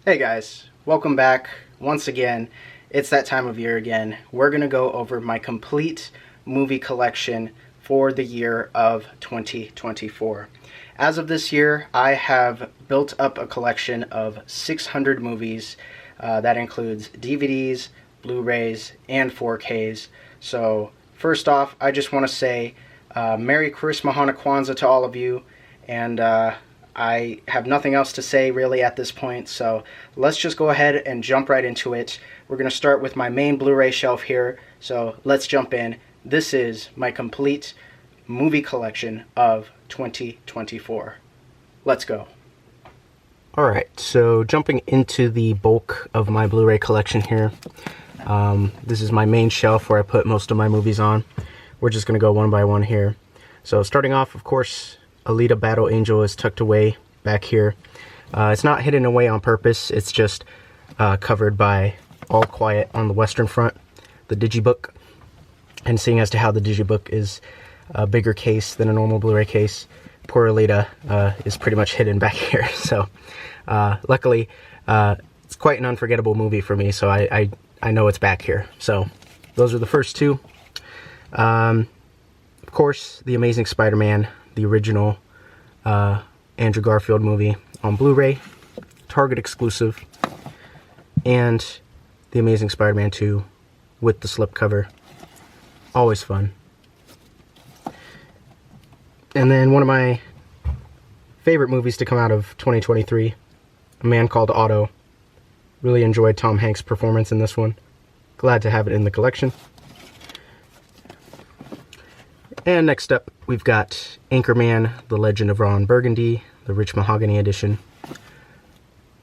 Hey guys, welcome back once again. It's that time of year again. We're going to go over my complete movie collection for the year of 2024. As of this year, I have built up a collection of 600 movies. That includes DVDs, Blu-rays, and 4Ks. So first off, I just want to say Merry Christmas, Mahana Kwanzaa to all of you, and I have nothing else to say really at this point, so let's just go ahead and jump right into it. We're going to start with my main Blu-ray shelf here, so let's jump in. This is my complete movie collection of 2024. Let's go. Alright, so jumping into the bulk of my Blu-ray collection here. This is my main shelf where I put most of my movies on. We're just going to go one by one here. So starting off, of course, Alita Battle Angel is tucked away back here. It's not hidden away on purpose, it's just covered by All Quiet on the Western Front, the Digibook. And seeing as to how the Digibook is a bigger case than a normal Blu-ray case, poor Alita is pretty much hidden back here. So luckily, it's quite an unforgettable movie for me, so I know it's back here. So those are the first two. Of course, The Amazing Spider-Man, the original Andrew Garfield movie on Blu-ray, Target exclusive, and The Amazing Spider-Man 2 with the slipcover. Always fun. And then one of my favorite movies to come out of 2023, A Man Called Otto. Really enjoyed Tom Hanks' performance in this one. Glad to have it in the collection. And next up, we've got Anchorman, The Legend of Ron Burgundy, the Rich Mahogany edition.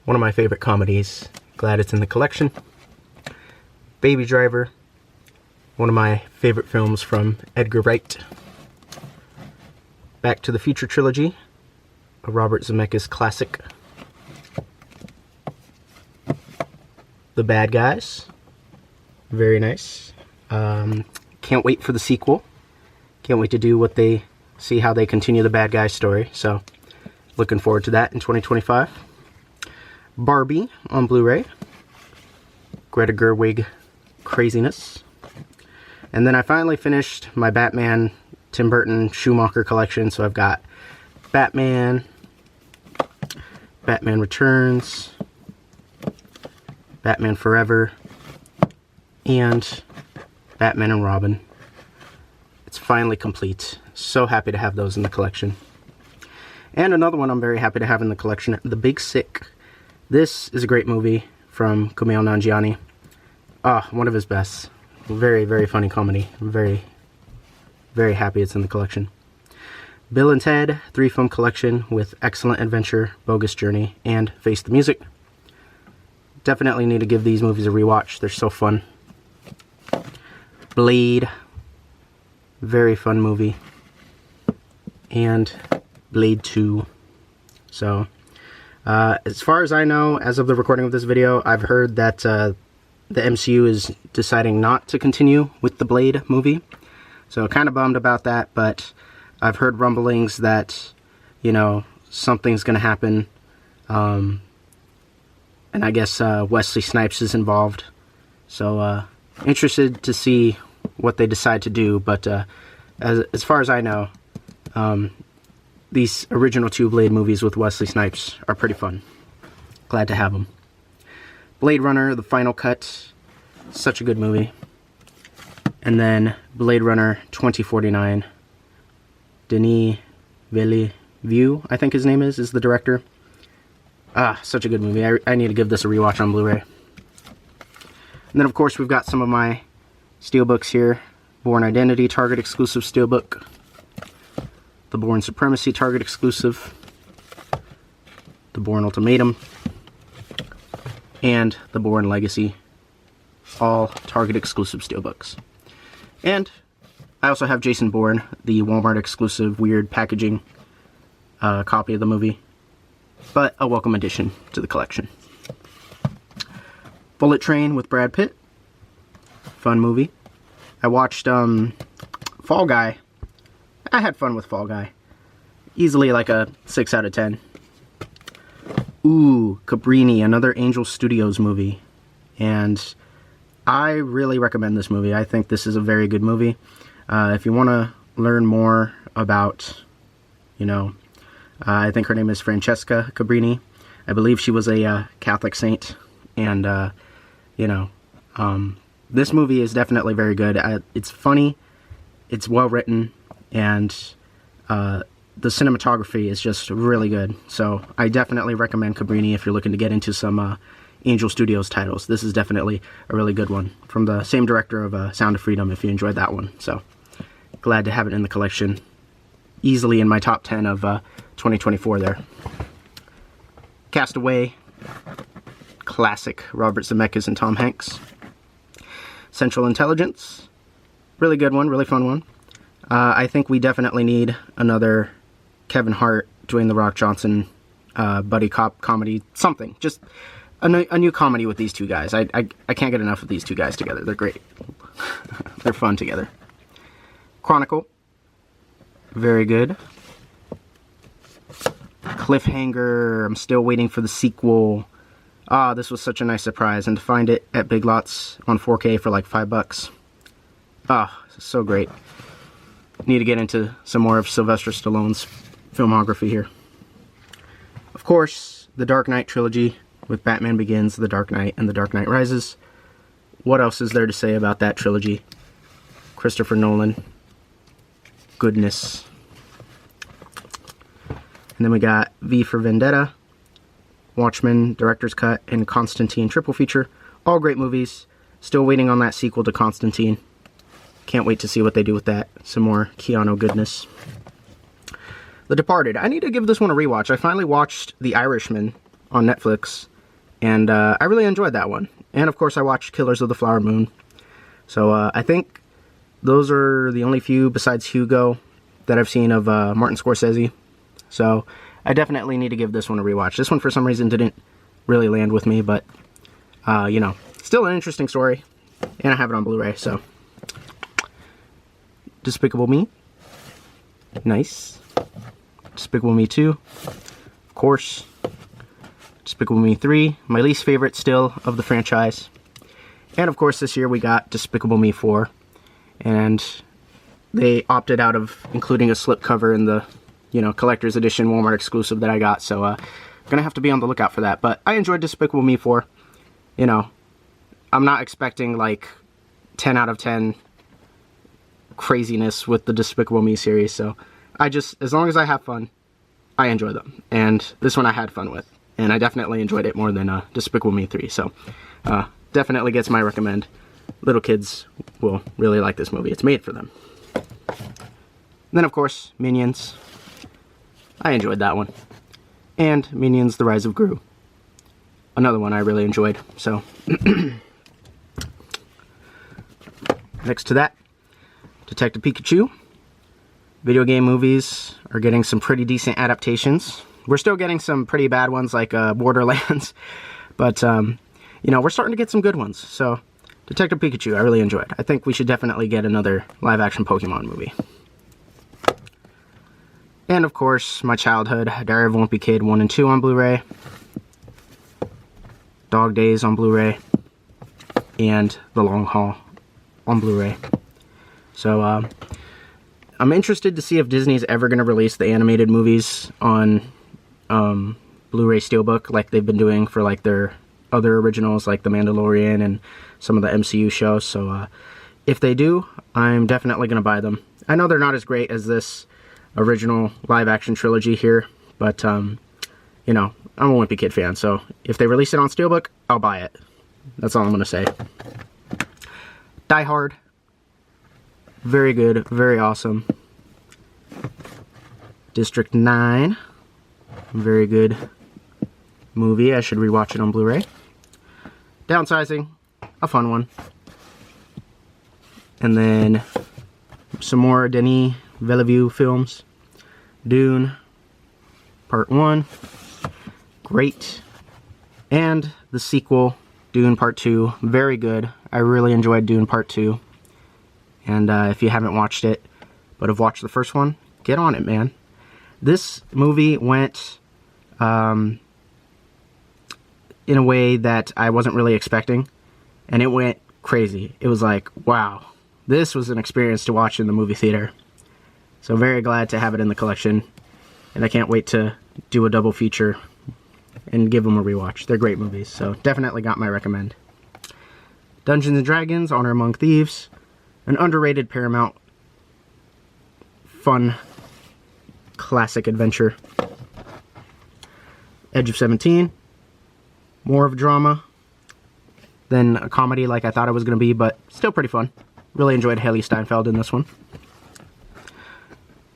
One of my favorite comedies. Glad it's in the collection. Baby Driver, one of my favorite films from Edgar Wright. Back to the Future trilogy, a Robert Zemeckis classic. The Bad Guys, very nice. Can't wait for the sequel. Can't wait to see how they continue the Bad Guys story, so looking forward to that in 2025. Barbie on Blu-ray, Greta Gerwig craziness. And then I finally finished my Batman Tim Burton Schumacher collection, so I've got Batman, Batman Returns, Batman Forever, and Batman and Robin. It's finally complete. So happy to have those in the collection. And another one I'm very happy to have in the collection, The Big Sick. This is a great movie from Kumail Nanjiani. One of his best. Very, very funny comedy. Very, very happy it's in the collection. Bill and Ted, 3-film collection with Excellent Adventure, Bogus Journey, and Face the Music. Definitely need to give these movies a rewatch. They're so fun. Blade. Very fun movie. And Blade 2. So, as far as I know, as of the recording of this video, I've heard that the MCU is deciding not to continue with the Blade movie. So, kind of bummed about that, but I've heard rumblings that, you know, something's going to happen. And I guess Wesley Snipes is involved. So, interested to see what they decide to do, but as far as I know, these original 2 Blade movies with Wesley Snipes are pretty fun. Glad to have them. Blade Runner, The Final Cut, such a good movie. And then Blade Runner 2049, Denis Villeneuve, I think his name is the director. Such a good movie. I need to give this a rewatch on Blu-ray. And then of course we've got some of my steelbooks here. Bourne Identity Target exclusive steelbook. The Bourne Supremacy Target exclusive. The Bourne Ultimatum. And the Bourne Legacy. All Target exclusive steelbooks. And I also have Jason Bourne, the Walmart exclusive weird packaging copy of the movie. But a welcome addition to the collection. Bullet Train with Brad Pitt. Fun movie. I watched Fall Guy. I had fun with Fall Guy. Easily like a 6 out of 10. Ooh, Cabrini, another Angel Studios movie. And I really recommend this movie. I think this is a very good movie. If you want to learn more about, I think her name is Francesca Cabrini. I believe she was a Catholic saint. And, this movie is definitely very good. It's funny, it's well written, and the cinematography is just really good. So I definitely recommend Cabrini if you're looking to get into some Angel Studios titles. This is definitely a really good one, from the same director of Sound of Freedom, if you enjoyed that one. So glad to have it in the collection. Easily in my top 10 of 2024 there. Castaway, classic Robert Zemeckis and Tom Hanks. Central Intelligence, really good one, really fun one. I think we definitely need another Kevin Hart, Dwayne "The Rock" Johnson buddy cop comedy, something. Just a new comedy with these two guys. I can't get enough of these two guys together. They're great. They're fun together. Chronicle, very good. Cliffhanger, I'm still waiting for the sequel. This was such a nice surprise, and to find it at Big Lots on 4K for like $5. So great. Need to get into some more of Sylvester Stallone's filmography here. Of course, the Dark Knight trilogy with Batman Begins, The Dark Knight, and The Dark Knight Rises. What else is there to say about that trilogy? Christopher Nolan. Goodness. And then we got V for Vendetta, Watchmen, Director's Cut, and Constantine triple feature. All great movies. Still waiting on that sequel to Constantine. Can't wait to see what they do with that. Some more Keanu goodness. The Departed. I need to give this one a rewatch. I finally watched The Irishman on Netflix, and I really enjoyed that one. And of course I watched Killers of the Flower Moon. So I think those are the only few besides Hugo that I've seen of Martin Scorsese. So I definitely need to give this one a rewatch. This one for some reason didn't really land with me, but still an interesting story. And I have it on Blu-ray, so. Despicable Me. Nice. Despicable Me 2. Of course. Despicable Me 3. My least favorite still of the franchise. And of course this year we got Despicable Me 4. And they opted out of including a slipcover in the collector's edition Walmart exclusive that I got, so gonna have to be on the lookout for that. But I enjoyed Despicable Me 4. I'm not expecting like 10 out of 10 craziness with the Despicable Me series, so as long as I have fun, I enjoy them. And this one I had fun with, and I definitely enjoyed it more than Despicable Me 3, so definitely gets my recommend. Little kids will really like this movie. It's made for them. And then of course, Minions. I enjoyed that one. And Minions: The Rise of Gru. Another one I really enjoyed. So, next to that, Detective Pikachu. Video game movies are getting some pretty decent adaptations. We're still getting some pretty bad ones like Borderlands. But, we're starting to get some good ones. So, Detective Pikachu, I really enjoyed. I think we should definitely get another live-action Pokemon movie. And of course, my childhood, Diary of a Wimpy Kid 1 and 2 on Blu-ray, Dog Days on Blu-ray, and The Long Haul on Blu-ray. So, I'm interested to see if Disney's ever going to release the animated movies on Blu-ray Steelbook like they've been doing for like their other originals like The Mandalorian and some of the MCU shows. So, if they do, I'm definitely going to buy them. I know they're not as great as this original live-action trilogy here, but, I'm a Wimpy Kid fan, so if they release it on Steelbook, I'll buy it. That's all I'm going to say. Die Hard. Very good, very awesome. District 9. Very good movie. I should rewatch it on Blu-ray. Downsizing. A fun one. And then some more Denis Villeneuve films. Dune, Part 1, great. And the sequel, Dune Part 2, very good. I really enjoyed Dune Part 2. And if you haven't watched it, but have watched the first one, get on it, man. This movie went in a way that I wasn't really expecting, and it went crazy. It was like, wow, this was an experience to watch in the movie theater. So very glad to have it in the collection, and I can't wait to do a double feature and give them a rewatch. They're great movies, so definitely got my recommend. Dungeons & Dragons, Honor Among Thieves, an underrated Paramount fun classic adventure. Edge of 17, more of a drama than a comedy like I thought it was going to be, but still pretty fun. Really enjoyed Haley Steinfeld in this one.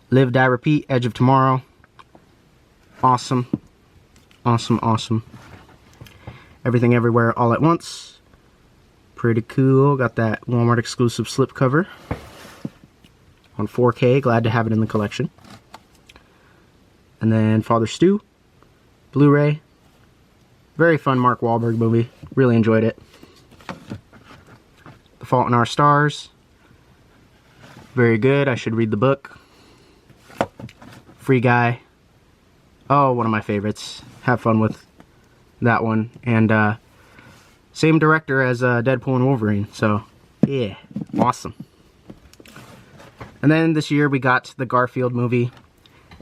Live, Die, Repeat, Edge of Tomorrow. Awesome. Awesome, awesome. Everything Everywhere All at Once. Pretty cool. Got that Walmart exclusive slipcover on 4K. Glad to have it in the collection. And then Father Stu, Blu-ray. Very fun Mark Wahlberg movie. Really enjoyed it. The Fault in Our Stars. Very good. I should read the book. Free Guy. Oh, one of my favorites. Have fun with that one. And same director as Deadpool and Wolverine. So, yeah. Awesome. And then this year we got the Garfield movie.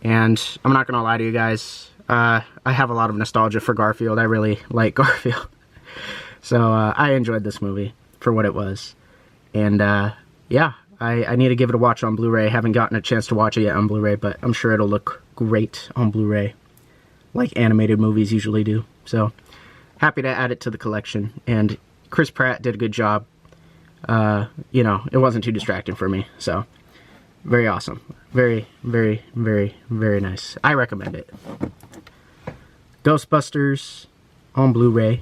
And I'm not going to lie to you guys. I have a lot of nostalgia for Garfield. I really like Garfield. So, I enjoyed this movie for what it was. And, yeah. I need to give it a watch on Blu-ray. Haven't gotten a chance to watch it yet on Blu-ray, but I'm sure it'll look great on Blu-ray, like animated movies usually do. So, happy to add it to the collection. And Chris Pratt did a good job. You know, it wasn't too distracting for me. So, very awesome. Very, very, very, very nice. I recommend it. Ghostbusters on Blu-ray.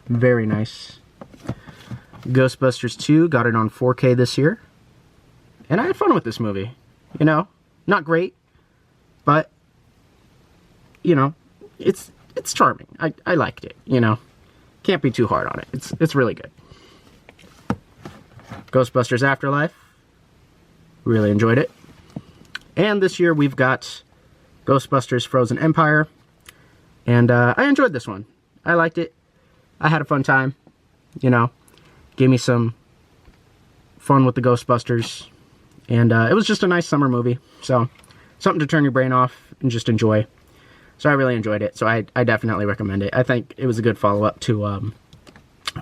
Very nice. Ghostbusters 2, got it on 4K this year. And I had fun with this movie. You know, not great, but, you know, it's charming. I liked it, you know. Can't be too hard on it. It's really good. Ghostbusters Afterlife. Really enjoyed it. And this year we've got Ghostbusters Frozen Empire. And I enjoyed this one. I liked it. I had a fun time, you know. Gave me some fun with the Ghostbusters. And it was just a nice summer movie. So, something to turn your brain off and just enjoy. So I really enjoyed it. So I definitely recommend it. I think it was a good follow-up to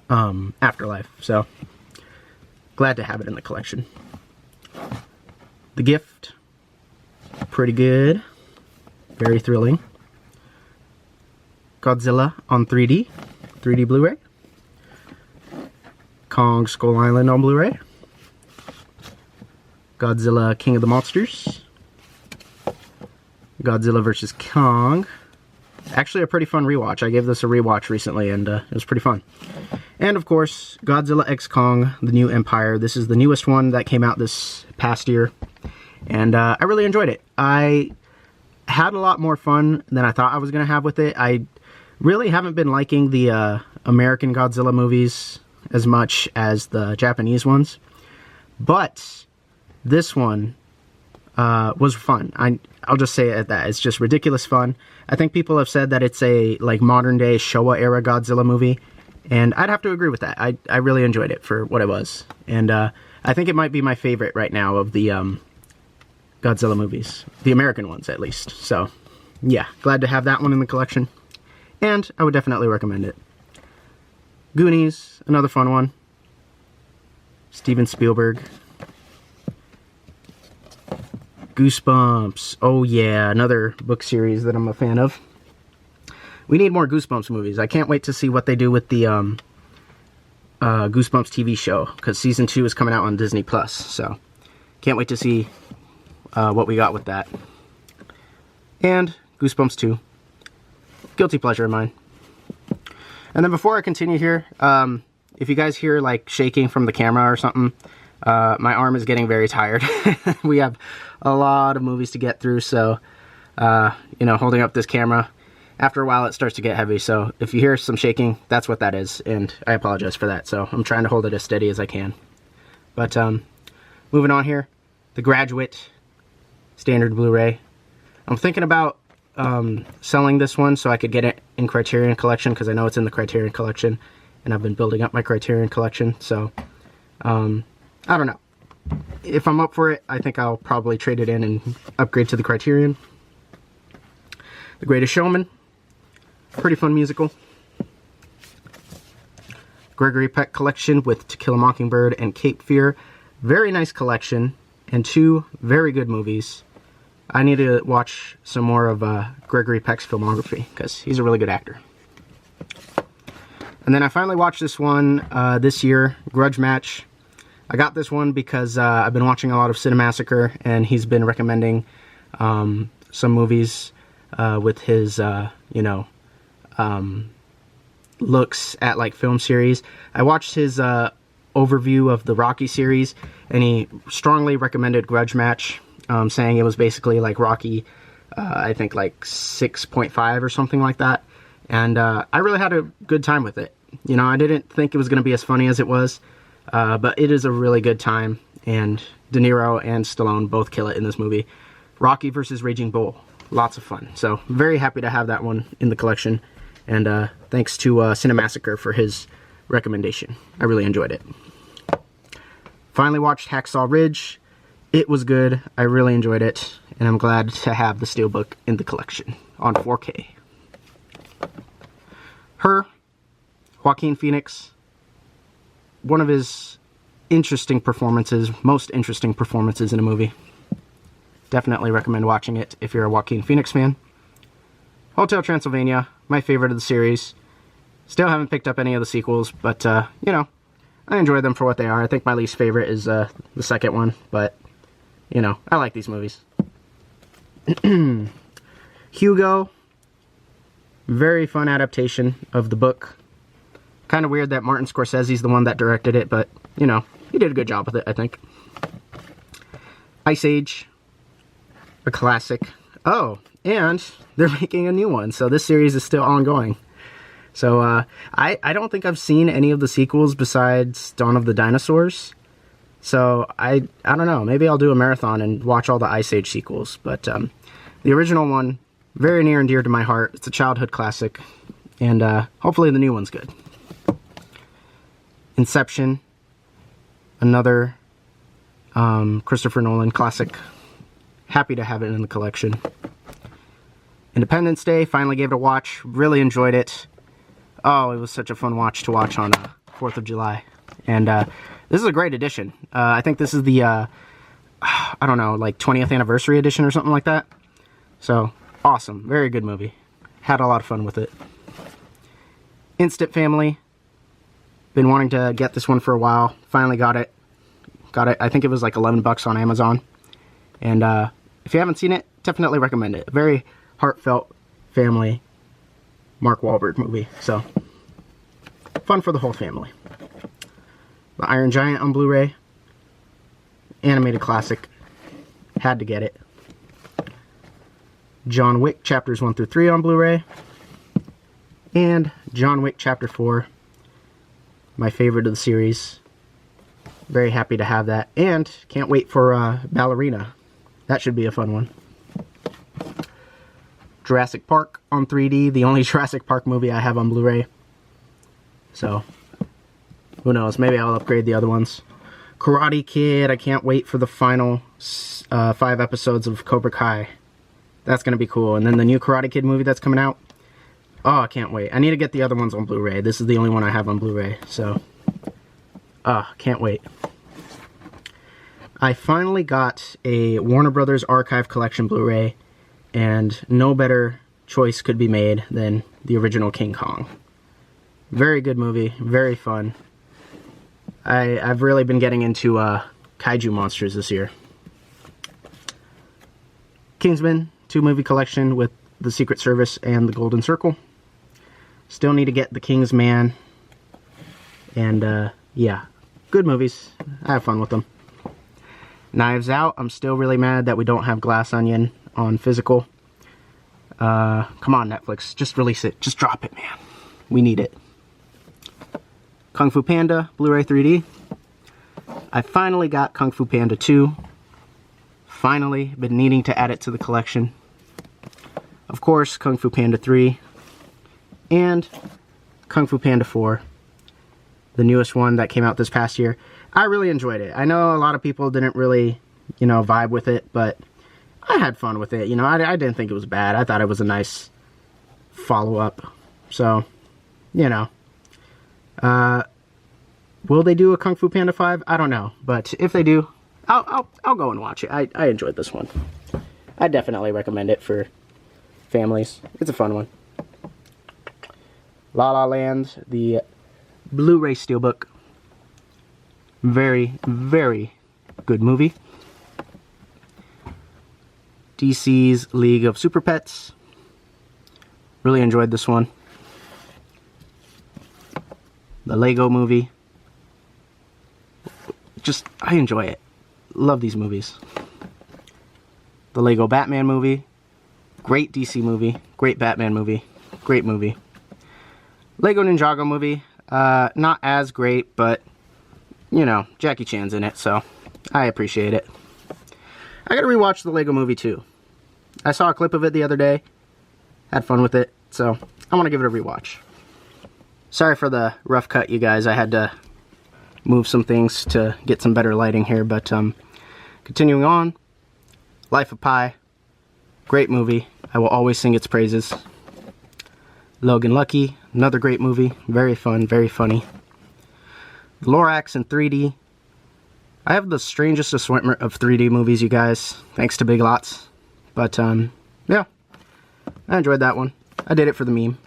Afterlife. So, glad to have it in the collection. The Gift. Pretty good. Very thrilling. Godzilla on 3D. 3D Blu-ray. Kong Skull Island on Blu-ray. Godzilla King of the Monsters. Godzilla vs. Kong. Actually a pretty fun rewatch. I gave this a rewatch recently and it was pretty fun. And of course, Godzilla x Kong, The New Empire. This is the newest one that came out this past year. And I really enjoyed it. I had a lot more fun than I thought I was going to have with it. I really haven't been liking the American Godzilla movies as much as the Japanese ones. But this one was fun. I'll just say it at that. It's just ridiculous fun. I think people have said that it's a like modern day Showa era Godzilla movie. And I'd have to agree with that. I really enjoyed it for what it was. And I think it might be my favorite right now of the Godzilla movies. The American ones, at least. So, yeah. Glad to have that one in the collection. And I would definitely recommend it. Goonies, another fun one. Steven Spielberg. Goosebumps. Oh yeah, another book series that I'm a fan of. We need more Goosebumps movies. I can't wait to see what they do with the Goosebumps TV show, because season 2 is coming out on Disney+. So, can't wait to see what we got with that. And Goosebumps 2. Guilty pleasure of mine. And then before I continue here, if you guys hear like shaking from the camera or something, my arm is getting very tired. We have a lot of movies to get through, so, you know, holding up this camera, after a while it starts to get heavy, so if you hear some shaking, that's what that is, and I apologize for that, so I'm trying to hold it as steady as I can. But, moving on here, The Graduate, standard Blu-ray. I'm thinking about selling this one so I could get it in Criterion collection because I know it's in the Criterion collection, and I've been building up my Criterion collection. So I don't know. If I'm up for it, I think I'll probably trade it in and upgrade to the Criterion. The Greatest Showman, pretty fun musical. Gregory Peck collection with To Kill a Mockingbird and Cape Fear, very nice collection, and 2 very good movies. I need to watch some more of Gregory Peck's filmography because he's a really good actor. And then I finally watched this one this year, Grudge Match. I got this one because I've been watching a lot of Cinemassacre, and he's been recommending some movies with his, looks at like film series. I watched his overview of the Rocky series, and he strongly recommended Grudge Match, saying it was basically like Rocky, I think like 6.5 or something like that. And I really had a good time with it. You know, I didn't think it was going to be as funny as it was. But it is a really good time, and De Niro and Stallone both kill it in this movie. Rocky versus Raging Bull, lots of fun. So very happy to have that one in the collection, and thanks to Cinemassacre for his recommendation. I really enjoyed it. Finally watched Hacksaw Ridge. It was good. I really enjoyed it, and I'm glad to have the Steelbook in the collection on 4K. Her, Joaquin Phoenix. One of his interesting performances, most interesting performances in a movie. Definitely recommend watching it if you're a Joaquin Phoenix fan. Hotel Transylvania, my favorite of the series. Still haven't picked up any of the sequels, but, you know, I enjoy them for what they are. I think my least favorite is the second one, but, you know, I like these movies. Hugo, very fun adaptation of the book. Kind of weird that Martin Scorsese's the one that directed it, but, you know, he did a good job with it, I think. Ice Age, a classic. Oh, and they're making a new one, so this series is still ongoing. So, I don't think I've seen any of the sequels besides Dawn of the Dinosaurs. So, I don't know, maybe I'll do a marathon and watch all the Ice Age sequels. But, the original one, very near and dear to my heart. It's a childhood classic, and hopefully the new one's good. Inception, another Christopher Nolan classic. Happy to have it in the collection. Independence Day, finally gave it a watch. Really enjoyed it. Oh, it was such a fun watch to watch on 4th of July. And this is a great edition. I think this is the, I don't know, like 20th anniversary edition or something like that. So, awesome. Very good movie. Had a lot of fun with it. Instant Family. Been wanting to get this one for a while. Finally got it. I think it was like $11 on Amazon. And if you haven't seen it, definitely recommend it. A very heartfelt family Mark Wahlberg movie. So, fun for the whole family. The Iron Giant on Blu-ray. Animated classic. Had to get it. John Wick Chapters 1 through 3 on Blu-ray. And John Wick Chapter 4. My favorite of the series. Very happy to have that. And can't wait for Ballerina. That should be a fun one. Jurassic Park on 3D. The only Jurassic Park movie I have on Blu-ray. So, who knows? Maybe I'll upgrade the other ones. Karate Kid. I can't wait for the final 5 episodes of Cobra Kai. That's going to be cool. And then the new Karate Kid movie that's coming out. Oh, I can't wait. I need to get the other ones on Blu-ray. This is the only one I have on Blu-ray, so... can't wait. I finally got a Warner Brothers Archive Collection Blu-ray, and no better choice could be made than the original King Kong. Very good movie, very fun. I've really been getting into kaiju monsters this year. Kingsman 2-movie collection with The Secret Service and The Golden Circle. Still need to get The King's Man. And, yeah. Good movies. I have fun with them. Knives Out. I'm still really mad that we don't have Glass Onion on physical. Come on, Netflix. Just release it. Just drop it, man. We need it. Kung Fu Panda, Blu-ray 3D. I finally got Kung Fu Panda 2. Finally. Been needing to add it to the collection. Of course, Kung Fu Panda 3. and Kung Fu Panda 4, the newest one that came out this past year. I really enjoyed it. I know a lot of people didn't really, you know, vibe with it, but I had fun with it. You know, I didn't think it was bad. I thought it was a nice follow-up. So, you know. Will they do a Kung Fu Panda 5? I don't know. But if they do, I'll go and watch it. I enjoyed this one. I definitely recommend it for families. It's a fun one. La La Land, the Blu-ray Steelbook. Very, very good movie. DC's League of Super Pets. Really enjoyed this one. The Lego Movie. I enjoy it. Love these movies. The Lego Batman Movie. Great DC movie. Great Batman movie. Great movie. Lego Ninjago Movie. Not as great, but, you know, Jackie Chan's in it, so I appreciate it. I gotta rewatch the Lego Movie too. I saw a clip of it the other day. Had fun with it, so I want to give it a rewatch. Sorry for the rough cut, you guys. I had to move some things to get some better lighting here, but continuing on. Life of Pi. Great movie. I will always sing its praises. Logan Lucky. Another great movie. Very fun, very funny. The Lorax in 3D. I have the strangest assortment of 3D movies, you guys, thanks to Big Lots. But, yeah, I enjoyed that one. I did it for the meme.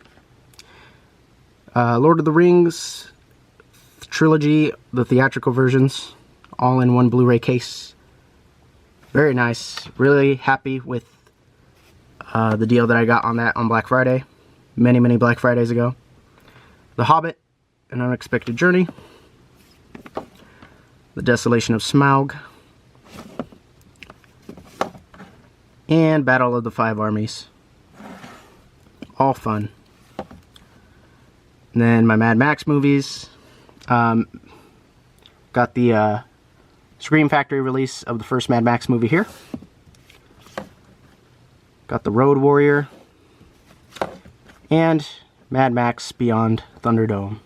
Lord of the Rings trilogy, the theatrical versions, all in one Blu-ray case. Very nice. Really happy with the deal that I got on that on Black Friday. Many, many Black Fridays ago. The Hobbit, An Unexpected Journey. The Desolation of Smaug. And Battle of the Five Armies. All fun. And then my Mad Max movies. Got the Scream Factory release of the first Mad Max movie here. Got the Road Warrior. And Mad Max Beyond Thunderdome.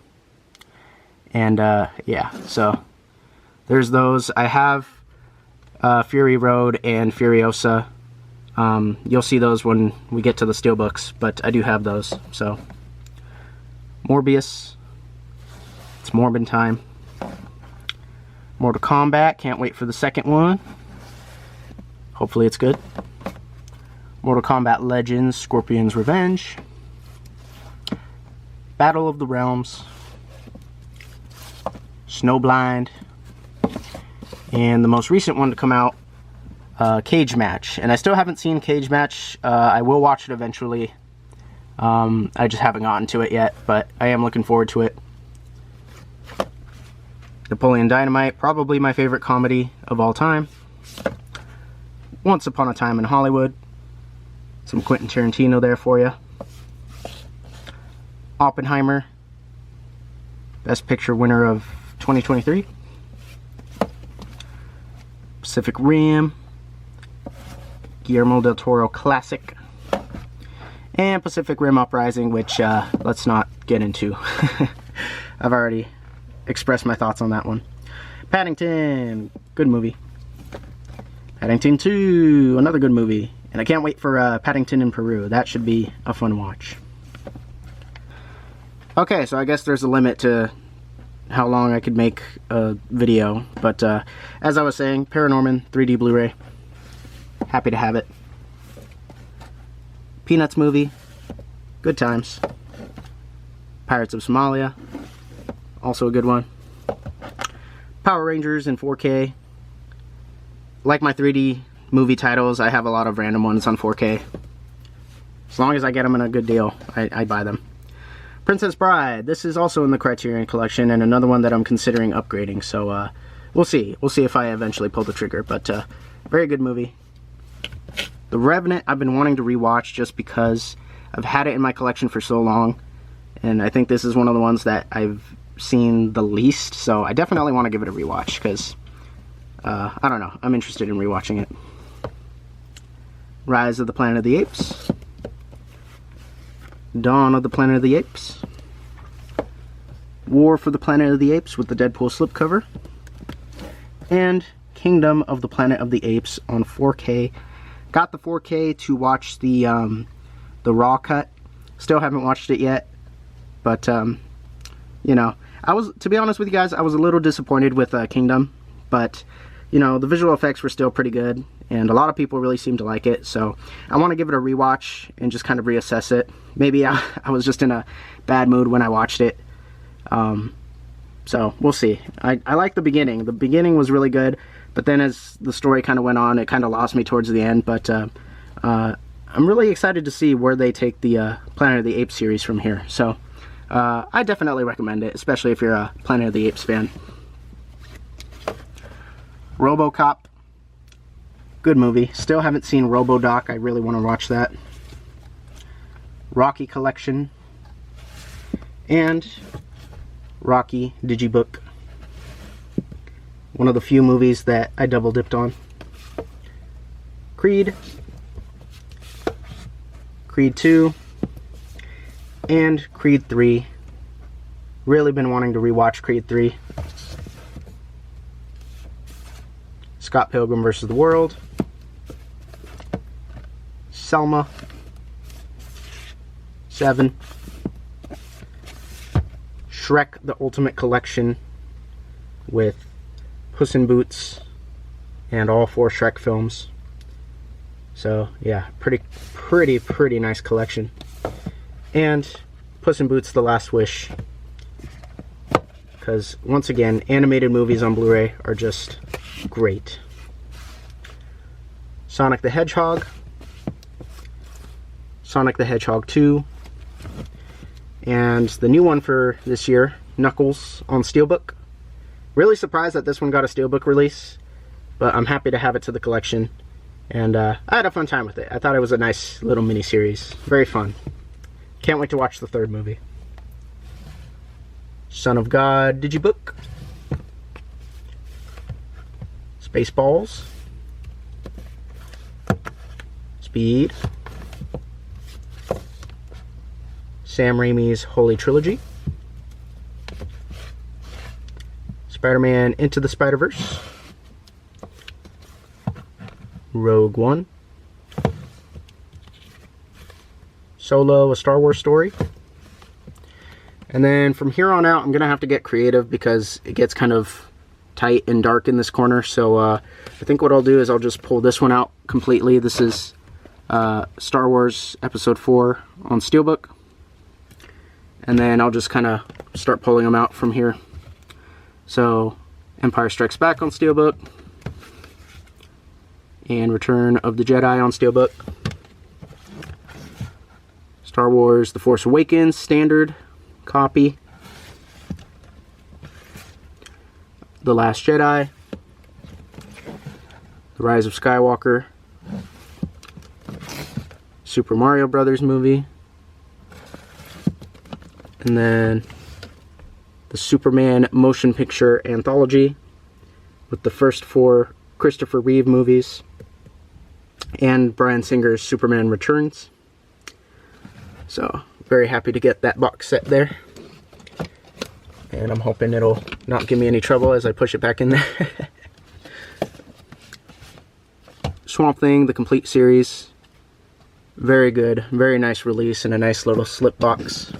And yeah, so there's those. I have Fury Road and Furiosa. You'll see those when we get to the steelbooks, but I do have those. So Morbius. It's Morbin time. Mortal Kombat. Can't wait for the second one. Hopefully it's good. Mortal Kombat Legends. Scorpion's Revenge. Battle of the Realms. Snowblind. And the most recent one to come out, Cage Match. And I still haven't seen Cage Match. I will watch it eventually. I just haven't gotten to it yet, but I am looking forward to it. Napoleon Dynamite, probably my favorite comedy of all time. Once Upon a Time in Hollywood. Some Quentin Tarantino there for you. Oppenheimer, Best Picture winner of 2023. Pacific Rim, Guillermo del Toro classic, and Pacific Rim Uprising, which let's not get into. I've already expressed my thoughts on that one. Paddington, good movie. Paddington 2, another good movie. And I can't wait for Paddington in Peru. That should be a fun watch. Okay, so I guess there's a limit to how long I could make a video. But as I was saying, Paranorman 3D Blu-ray. Happy to have it. Peanuts movie. Good times. Pirates of Somalia. Also a good one. Power Rangers in 4K. Like my 3D movie titles, I have a lot of random ones on 4K. As long as I get them in a good deal, I buy them. Princess Bride. This is also in the Criterion collection, and another one that I'm considering upgrading. So we'll see. We'll see if I eventually pull the trigger. But very good movie. The Revenant, I've been wanting to rewatch just because I've had it in my collection for so long. And I think this is one of the ones that I've seen the least. So I definitely want to give it a rewatch because, I don't know, I'm interested in rewatching it. Rise of the Planet of the Apes. Dawn of the Planet of the Apes, War for the Planet of the Apes with the Deadpool slipcover, and Kingdom of the Planet of the Apes on 4K. Got the 4K to watch the raw cut. Still haven't watched it yet, but you know, to be honest with you guys, I was a little disappointed with Kingdom, but you know, the visual effects were still pretty good, and a lot of people really seem to like it, so I want to give it a rewatch and just kind of reassess it. Maybe I was just in a bad mood when I watched it, so we'll see. I like the beginning. The beginning was really good, but then as the story kind of went on, it kind of lost me towards the end, but I'm really excited to see where they take the Planet of the Apes series from here, so I definitely recommend it, especially if you're a Planet of the Apes fan. RoboCop, good movie. Still haven't seen RoboDoc. I really want to watch that. Rocky Collection and Rocky Digibook. One of the few movies that I double dipped on. Creed, Creed 2, and Creed 3. Really been wanting to rewatch Creed 3. Scott Pilgrim vs. the World, Selma, 7, Shrek the Ultimate Collection with Puss in Boots and all 4 Shrek films. So yeah, pretty nice collection. And Puss in Boots: The Last Wish, because once again, animated movies on Blu-ray are just great. Sonic the Hedgehog, Sonic the Hedgehog 2, and the new one for this year, Knuckles on Steelbook. Really surprised that this one got a Steelbook release, but I'm happy to have it to the collection, and I had a fun time with it. I thought it was a nice little mini-series. Very fun. Can't wait to watch the 3rd movie. Son of God Digibook, Spaceballs, Speed, Sam Raimi's Holy Trilogy, Spider-Man Into the Spider-Verse, Rogue One, Solo: A Star Wars Story. And then from here on out, I'm going to have to get creative because it gets kind of tight and dark in this corner. So I think what I'll do is I'll just pull this one out completely. This is Star Wars Episode 4 on Steelbook. And then I'll just kind of start pulling them out from here. So Empire Strikes Back on Steelbook. And Return of the Jedi on Steelbook. Star Wars The Force Awakens standard copy. The Last Jedi, The Rise of Skywalker, Super Mario Brothers movie, and then the Superman motion picture anthology with the first 4 Christopher Reeve movies and Bryan Singer's Superman Returns. So very happy to get that box set there, and I'm hoping it'll not give me any trouble as I push it back in there. Swamp Thing, the complete series, very good, very nice release in a nice little slip box,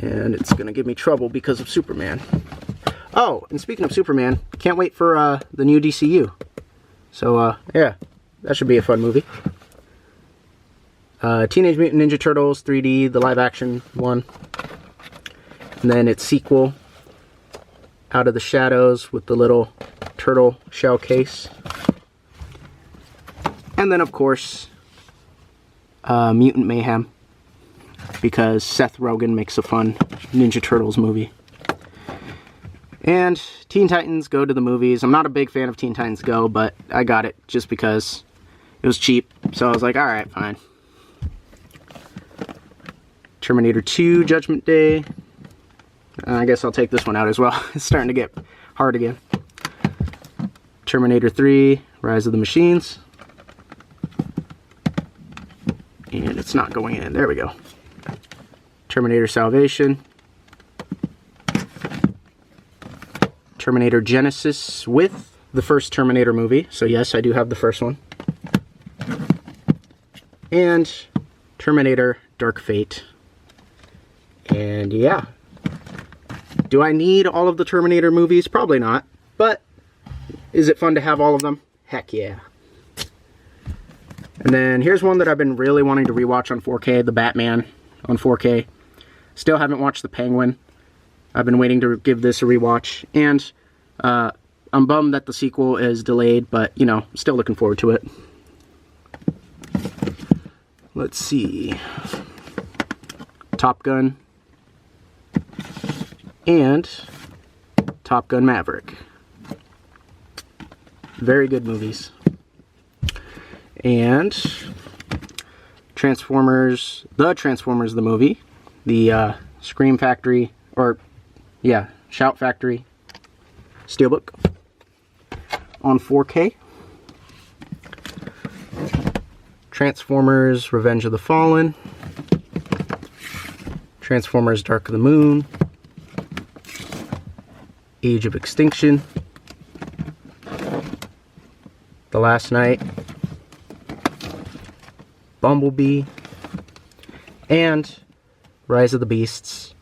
and it's gonna give me trouble because of Superman. Oh, and speaking of Superman, can't wait for the new DCU. So yeah, that should be a fun movie. Teenage Mutant Ninja Turtles 3D, the live action one. And then its sequel, Out of the Shadows, with the little turtle shell case. And then of course, Mutant Mayhem, because Seth Rogen makes a fun Ninja Turtles movie. And Teen Titans Go to the movies. I'm not a big fan of Teen Titans Go, but I got it just because it was cheap. So I was like, alright, fine. Terminator 2 Judgment Day. I guess I'll take this one out as well. It's starting to get hard again. Terminator 3 Rise of the Machines. And it's not going in. There we go. Terminator Salvation. Terminator Genesis with the first Terminator movie. So yes, I do have the first one. And Terminator Dark Fate. And yeah. Do I need all of the Terminator movies? Probably not. But is it fun to have all of them? Heck yeah. And then here's one that I've been really wanting to rewatch on 4K, The Batman on 4K. Still haven't watched The Penguin. I've been waiting to give this a rewatch. And I'm bummed that the sequel is delayed, but, you know, still looking forward to it. Let's see. Top Gun. And Top Gun Maverick. Very good movies. And Transformers, the movie. The Scream Factory, or, yeah, Shout Factory Steelbook on 4K. Transformers Revenge of the Fallen. Transformers Dark of the Moon. Age of Extinction. The Last Night. Bumblebee. And Rise of the Beasts.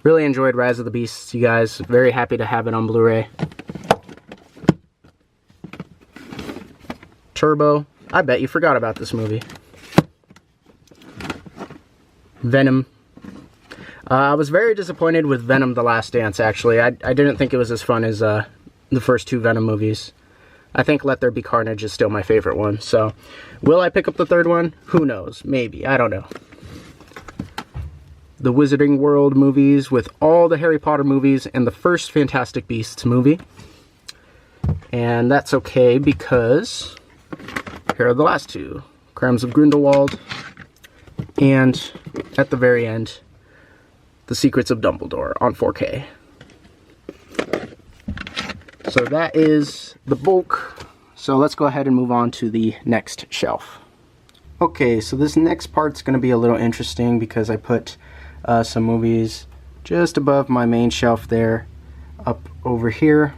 Really enjoyed Rise of the Beasts, you guys. Very happy to have it on Blu-ray. Turbo. I bet you forgot about this movie. Venom. I was very disappointed with Venom: The Last Dance, actually. I didn't think it was as fun as the first two Venom movies. I think Let There Be Carnage is still my favorite one. So, will I pick up the third one? Who knows? Maybe. I don't know. The Wizarding World movies with all the Harry Potter movies and the first Fantastic Beasts movie. And that's okay because here are the last two. Crimes of Grindelwald. And at the very end, The Secrets of Dumbledore on 4K. So that is the bulk. So let's go ahead and move on to the next shelf. Okay, so this next part's going to be a little interesting because I put some movies just above my main shelf there, up over here.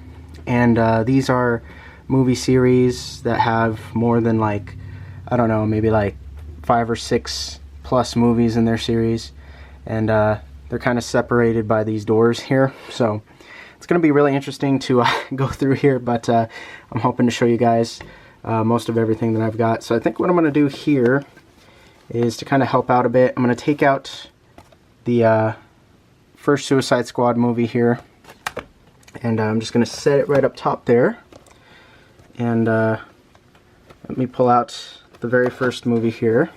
And these are movie series that have more than, like, I don't know, maybe like 5 or 6 plus movies in their series. And they're kind of separated by these doors here. So it's going to be really interesting to go through here, but I'm hoping to show you guys most of everything that I've got. So I think what I'm going to do here is to kind of help out a bit. I'm going to take out the first Suicide Squad movie here, and I'm just going to set it right up top there. And let me pull out the very first movie here.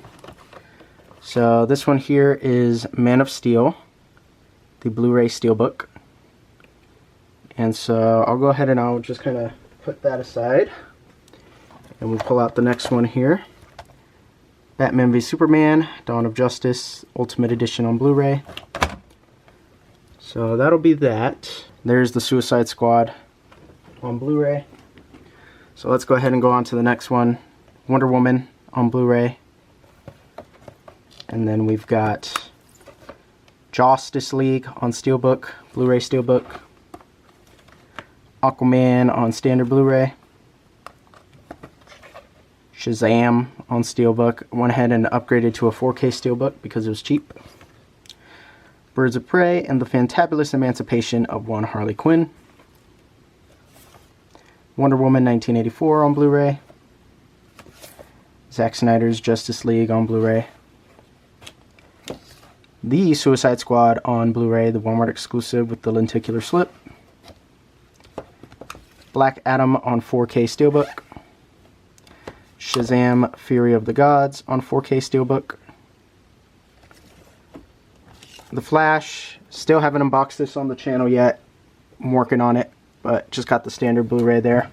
So this one here is Man of Steel, the Blu-ray Steelbook. And so I'll go ahead and I'll just kind of put that aside. And we'll pull out the next one here. Batman v Superman, Dawn of Justice, Ultimate Edition on Blu-ray. So that'll be that. There's the Suicide Squad on Blu-ray. So let's go ahead and go on to the next one. Wonder Woman on Blu-ray. And then we've got Justice League on Steelbook, Blu-ray Steelbook. Aquaman on standard Blu-ray. Shazam on Steelbook. Went ahead and upgraded to a 4K Steelbook because it was cheap. Birds of Prey and the Fantabulous Emancipation of One Harley Quinn. Wonder Woman 1984 on Blu-ray. Zack Snyder's Justice League on Blu-ray. The Suicide Squad on Blu-ray, the Walmart exclusive with the lenticular slip. Black Adam on 4K Steelbook. Shazam! Fury of the Gods on 4K Steelbook. The Flash, still haven't unboxed this on the channel yet. I'm working on it, but just got the standard Blu-ray there.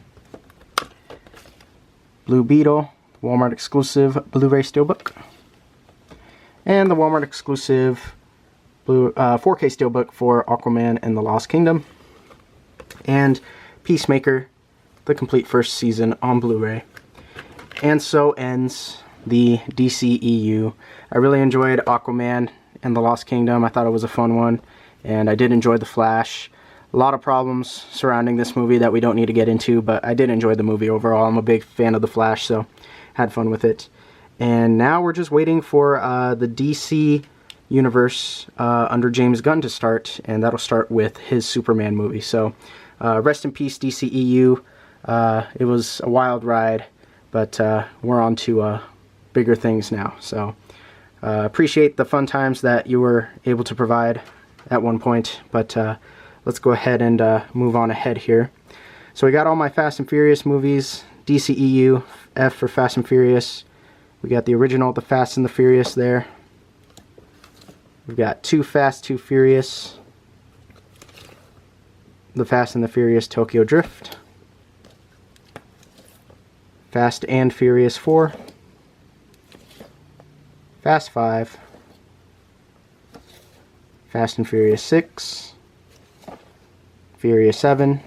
Blue Beetle, Walmart exclusive Blu-ray Steelbook. And the Walmart exclusive 4K Steelbook for Aquaman and the Lost Kingdom. And Peacemaker, the complete first season on Blu-ray. And so ends the DCEU. I really enjoyed Aquaman and the Lost Kingdom. I thought it was a fun one, and I did enjoy The Flash. A lot of problems surrounding this movie that we don't need to get into, but I did enjoy the movie overall. I'm a big fan of The Flash, so had fun with it. And now we're just waiting for the DC universe under James Gunn to start, and that'll start with his Superman movie. So rest in peace, DCEU. It was a wild ride, but we're on to bigger things now. So appreciate the fun times that you were able to provide at one point, but let's go ahead and move on ahead here. So we got all my Fast and Furious movies, DCEU, F for Fast and Furious. We got the original, The Fast and the Furious there. We've got Too Fast, Too Furious, The Fast and the Furious Tokyo Drift, Fast and Furious 4, Fast 5, Fast and Furious 6, Furious 7,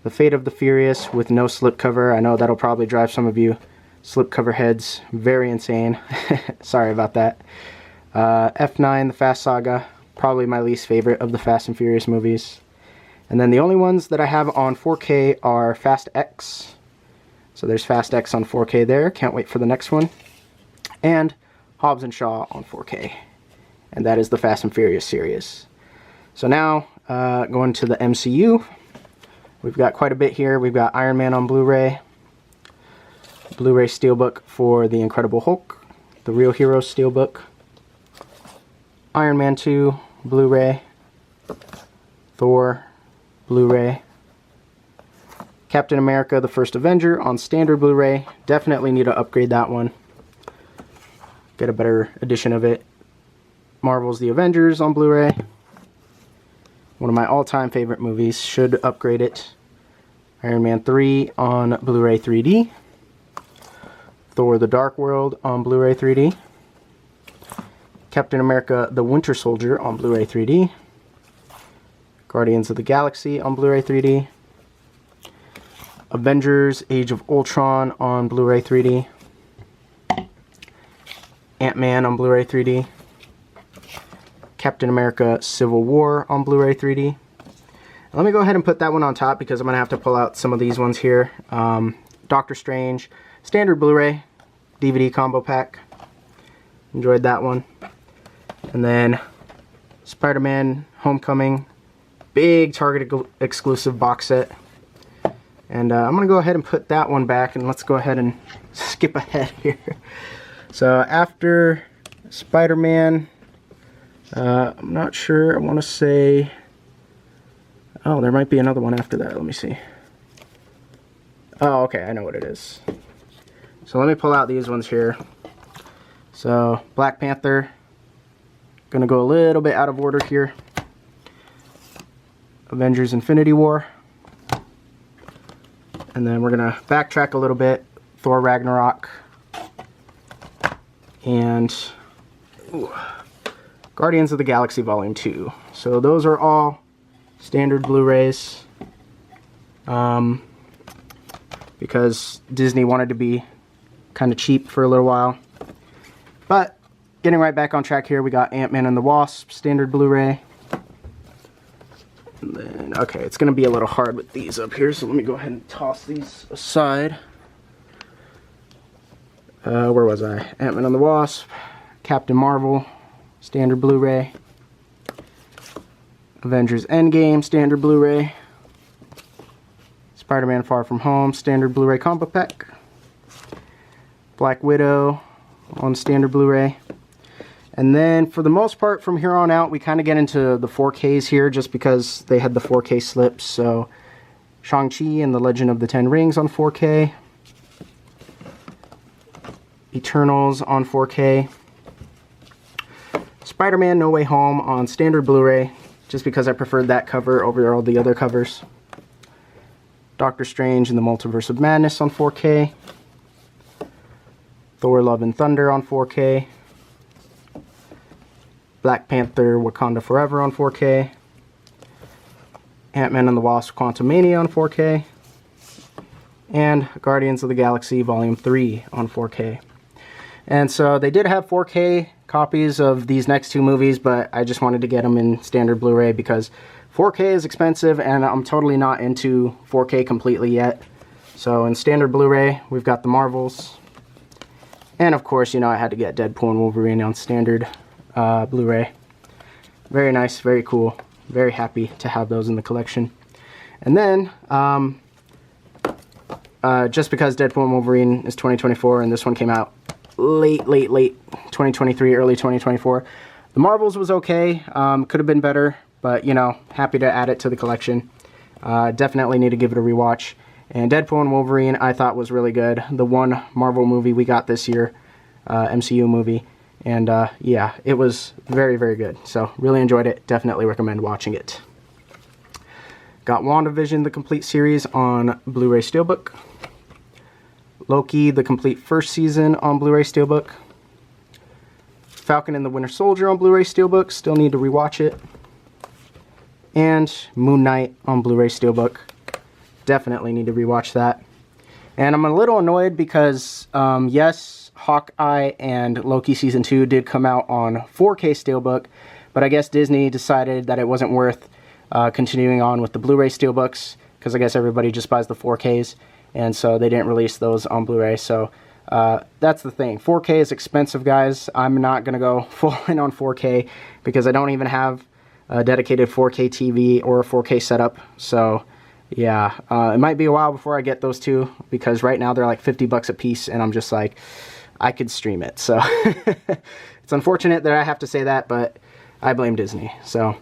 The Fate of the Furious with no slipcover. I know that'll probably drive some of you slipcover heads very insane. Sorry about that. F9, The Fast Saga, probably my least favorite of the Fast and Furious movies. And then the only ones that I have on 4K are Fast X. So there's Fast X on 4K there. Can't wait for the next one. And Hobbs and Shaw on 4K. And that is the Fast and Furious series. So now, going to the MCU. We've got quite a bit here. We've got Iron Man on Blu-ray. Blu-ray Steelbook for The Incredible Hulk. The Real Heroes Steelbook. Iron Man 2 Blu-ray. Thor Blu-ray. Captain America The First Avenger on standard Blu-ray. Definitely need to upgrade that one. Get a better edition of it. Marvel's The Avengers on Blu-ray. One of my all-time favorite movies. Should upgrade it. Iron Man 3 on Blu-ray 3D. Thor The Dark World on Blu-ray 3D. Captain America The Winter Soldier on Blu-ray 3D. Guardians of the Galaxy on Blu-ray 3D. Avengers Age of Ultron on Blu-ray 3D. Ant-Man on Blu-ray 3D. Captain America Civil War on Blu-ray 3D. Let me go ahead and put that one on top because I'm going to have to pull out some of these ones here. Doctor Strange, standard Blu-ray, DVD combo pack. Enjoyed that one. And then Spider-Man Homecoming, big Target exclusive box set. And I'm going to go ahead and put that one back, and let's go ahead and skip ahead here. So after Spider-Man, I'm not sure, I want to say, oh, there might be another one after that. Let me see. Oh, okay, I know what it is. So let me pull out these ones here. So Black Panther, gonna go a little bit out of order here. Avengers Infinity War. And then we're gonna backtrack a little bit. Thor Ragnarok. And Guardians of the Galaxy Volume 2. So those are all standard Blu-rays. Because Disney wanted to be kind of cheap for a little while. But getting right back on track here, we got Ant-Man and the Wasp, standard Blu-ray. And then, okay, it's going to be a little hard with these up here, so let me go ahead and toss these aside. Where was I? Ant-Man and the Wasp, Captain Marvel, standard Blu-ray. Avengers Endgame, standard Blu-ray. Spider-Man Far From Home, standard Blu-ray combo pack. Black Widow on standard Blu-ray. And then for the most part from here on out we kind of get into the 4Ks here just because they had the 4K slips. So Shang-Chi and the Legend of the Ten Rings on 4K. Eternals on 4K. Spider-Man No Way Home on standard Blu-ray just because I preferred that cover over all the other covers. Doctor Strange and the Multiverse of Madness on 4K. Thor Love and Thunder on 4K. Black Panther Wakanda Forever on 4K. Ant-Man and the Wasp Quantumania on 4K. and Guardians of the Galaxy Volume 3 on 4K. And so they did have 4K copies of these next two movies, but I just wanted to get them in standard Blu-ray because 4K is expensive and I'm totally not into 4K completely yet. So in standard Blu-ray, we've got the Marvels. And of course, you know, I had to get Deadpool and Wolverine on standard Blu-ray. Very nice, very cool. Very happy to have those in the collection. And then, just because Deadpool and Wolverine is 2024 and this one came out late 2023, early 2024. The Marvels was okay, could have been better, but you know, happy to add it to the collection. Definitely need to give it a rewatch. And Deadpool and Wolverine I thought was really good. The one Marvel movie we got this year, MCU movie. And yeah, it was very, very good. So really enjoyed it, definitely recommend watching it. Got WandaVision, the complete series on Blu-ray Steelbook. Loki, the complete first season on Blu-ray Steelbook. Falcon and the Winter Soldier on Blu-ray Steelbook, still need to rewatch it. And Moon Knight on Blu-ray Steelbook, definitely need to rewatch that. And I'm a little annoyed because, yes, Hawkeye and Loki Season 2 did come out on 4K Steelbook, but I guess Disney decided that it wasn't worth continuing on with the Blu-ray Steelbooks, because I guess everybody just buys the 4Ks. And so they didn't release those on Blu-ray. So that's the thing. 4K is expensive, guys. I'm not going to go full in on 4K because I don't even have a dedicated 4K TV or a 4K setup. So yeah, it might be a while before I get those two because right now they're like 50 bucks a piece and I'm just like, I could stream it. So it's unfortunate that I have to say that, but I blame Disney. So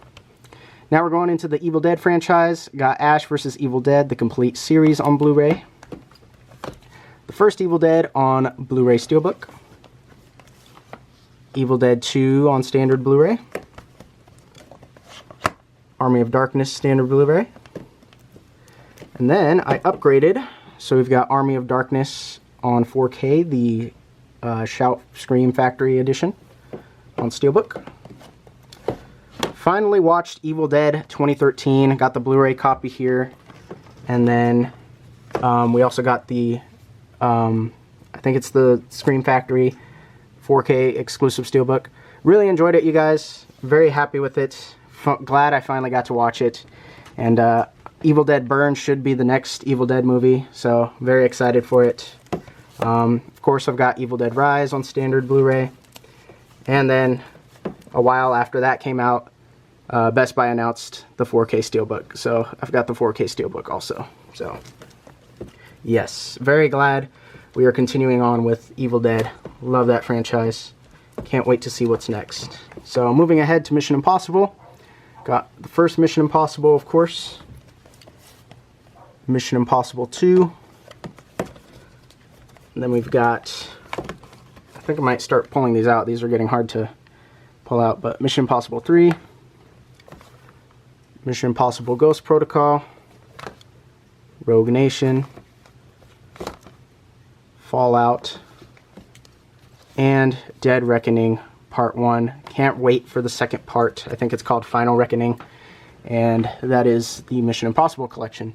now we're going into the Evil Dead franchise. Got Ash vs. Evil Dead, the complete series on Blu-ray. The first Evil Dead on Blu-ray Steelbook. Evil Dead 2 on standard Blu-ray. Army of Darkness standard Blu-ray. And then I upgraded, so we've got Army of Darkness on 4K, the Shout Scream Factory edition on Steelbook. Finally watched Evil Dead 2013, got the Blu-ray copy here, and then we also got the, I think it's the Scream Factory 4K exclusive Steelbook. Really enjoyed it, you guys. Very happy with it. Glad I finally got to watch it. And Evil Dead Burn should be the next Evil Dead movie, so very excited for it. Of course, I've got Evil Dead Rise on standard Blu-ray. And then a while after that came out, Best Buy announced the 4K Steelbook. So I've got the 4K Steelbook also. So yes, very glad we are continuing on with Evil Dead. Love that franchise. Can't wait to see what's next. So moving ahead to Mission Impossible. Got the first Mission Impossible, of course. Mission Impossible 2. And then we've got, I think I might start pulling these out. These are getting hard to pull out, but Mission Impossible 3. Mission Impossible Ghost Protocol. Rogue Nation. Fallout. And Dead Reckoning Part 1. Can't wait for the second part. I think it's called Final Reckoning. And that is the Mission Impossible collection.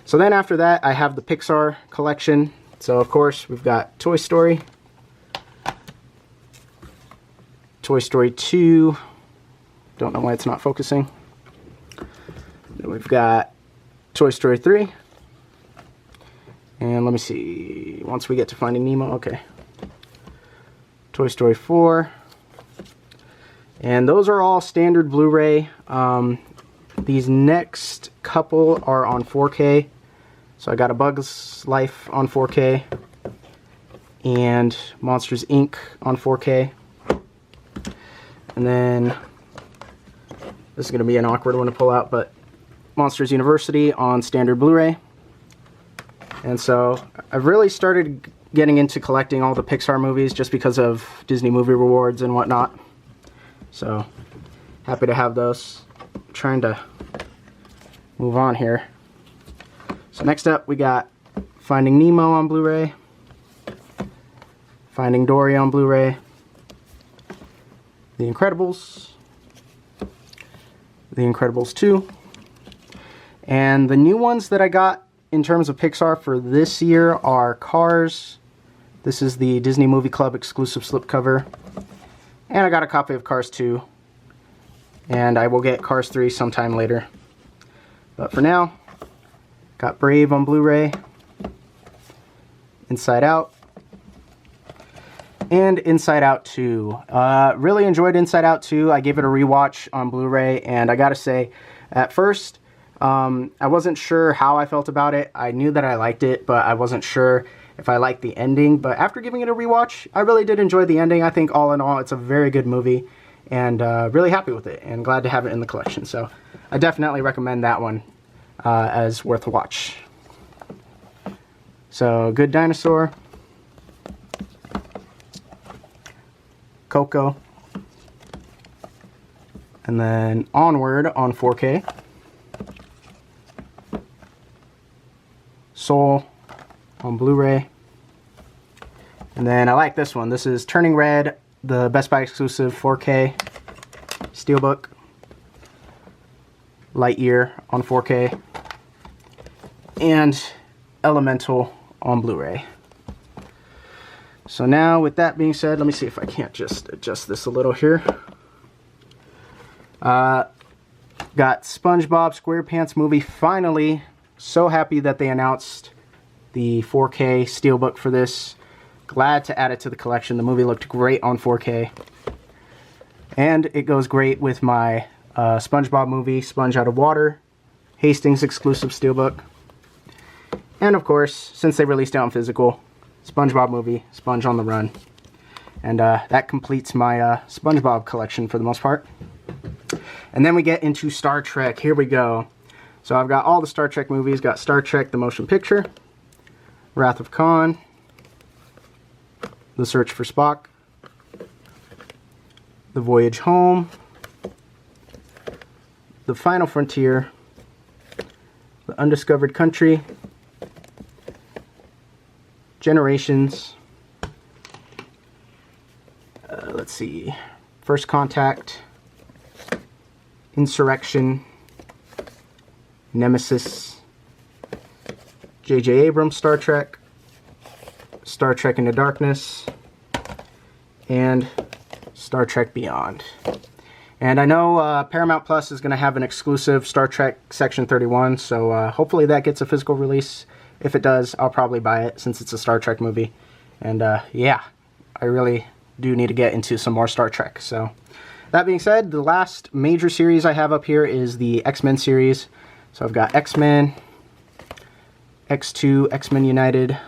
So then after that, I have the Pixar collection. So of course, we've got Toy Story. Toy Story 2. Don't know why it's not focusing. Then we've got Toy Story 3. And let me see, once we get to Finding Nemo, okay. Toy Story 4. And those are all standard Blu-ray. These next couple are on 4K. So I got A Bug's Life on 4K. And Monsters, Inc. on 4K. And then, this is going to be an awkward one to pull out, but Monsters University on standard Blu-ray. And so I've really started getting into collecting all the Pixar movies just because of Disney Movie Rewards and whatnot. So happy to have those. I'm trying to move on here. So next up we got Finding Nemo on Blu-ray, Finding Dory on Blu-ray, The Incredibles, The Incredibles 2, and the new ones that I got in terms of Pixar for this year are Cars. This is the Disney Movie Club exclusive slipcover. And I got a copy of Cars 2. And I will get Cars 3 sometime later. But for now, got Brave on Blu-ray, Inside Out, and Inside Out 2. Really enjoyed Inside Out 2. I gave it a rewatch on Blu-ray, and I gotta say, at first, I wasn't sure how I felt about it. I knew that I liked it, but I wasn't sure if I liked the ending. But after giving it a rewatch, I really did enjoy the ending. I think all in all, it's a very good movie, and really happy with it, and glad to have it in the collection. So I definitely recommend that one as worth a watch. So, Good Dinosaur, Coco, and then Onward on 4K, Soul on Blu-ray, and then I like this one. This is Turning Red, the Best Buy exclusive 4K Steelbook, Lightyear on 4K, and Elemental on Blu-ray. So now, with that being said, let me see if I can't just adjust this a little here. Got SpongeBob SquarePants movie. Finally, so happy that they announced the 4K Steelbook for this. Glad to add it to the collection. The movie looked great on 4K. And it goes great with my SpongeBob movie, Sponge Out of Water, Hastings exclusive Steelbook. And of course, since they released it on physical, SpongeBob movie, Sponge on the Run. And that completes my SpongeBob collection for the most part. And then we get into Star Trek. Here we go. So I've got all the Star Trek movies. Got Star Trek the Motion Picture, Wrath of Khan, The Search for Spock, The Voyage Home, The Final Frontier, The Undiscovered Country, Generations, let's see, First Contact, Insurrection, Nemesis, J.J. Abrams' Star Trek, Star Trek Into Darkness, and Star Trek Beyond. And I know Paramount Plus is going to have an exclusive Star Trek Section 31, so hopefully that gets a physical release. If it does, I'll probably buy it since it's a Star Trek movie. And yeah, I really do need to get into some more Star Trek. So that being said, the last major series I have up here is the X-Men series. So I've got X-Men, X2, X-Men United,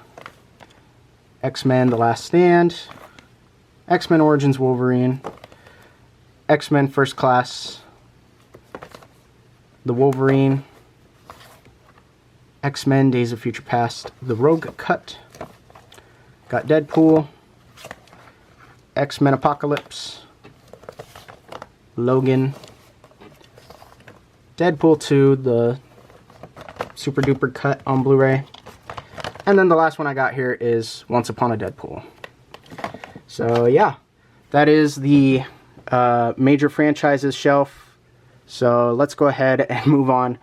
X-Men The Last Stand, X-Men Origins Wolverine, X-Men First Class, The Wolverine, X-Men Days of Future Past, The Rogue Cut, got Deadpool, X-Men Apocalypse, Logan, Deadpool 2, the super duper cut on Blu-ray, and then the last one I got here is Once Upon a Deadpool. So yeah, that is the major franchises shelf. So let's go ahead and move on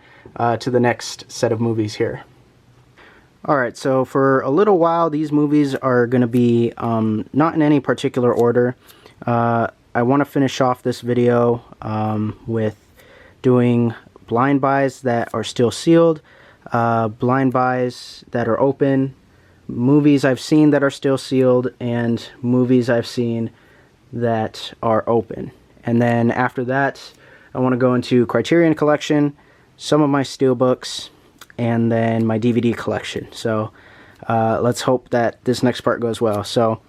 to the next set of movies here. Alright, so for a little while these movies are going to be not in any particular order. I want to finish off this video with doing blind buys that are still sealed, blind buys that are open, movies I've seen that are still sealed, and movies I've seen that are open. And then after that, I want to go into Criterion collection, some of my steelbooks, and then my DVD collection. So let's hope that this next part goes well. So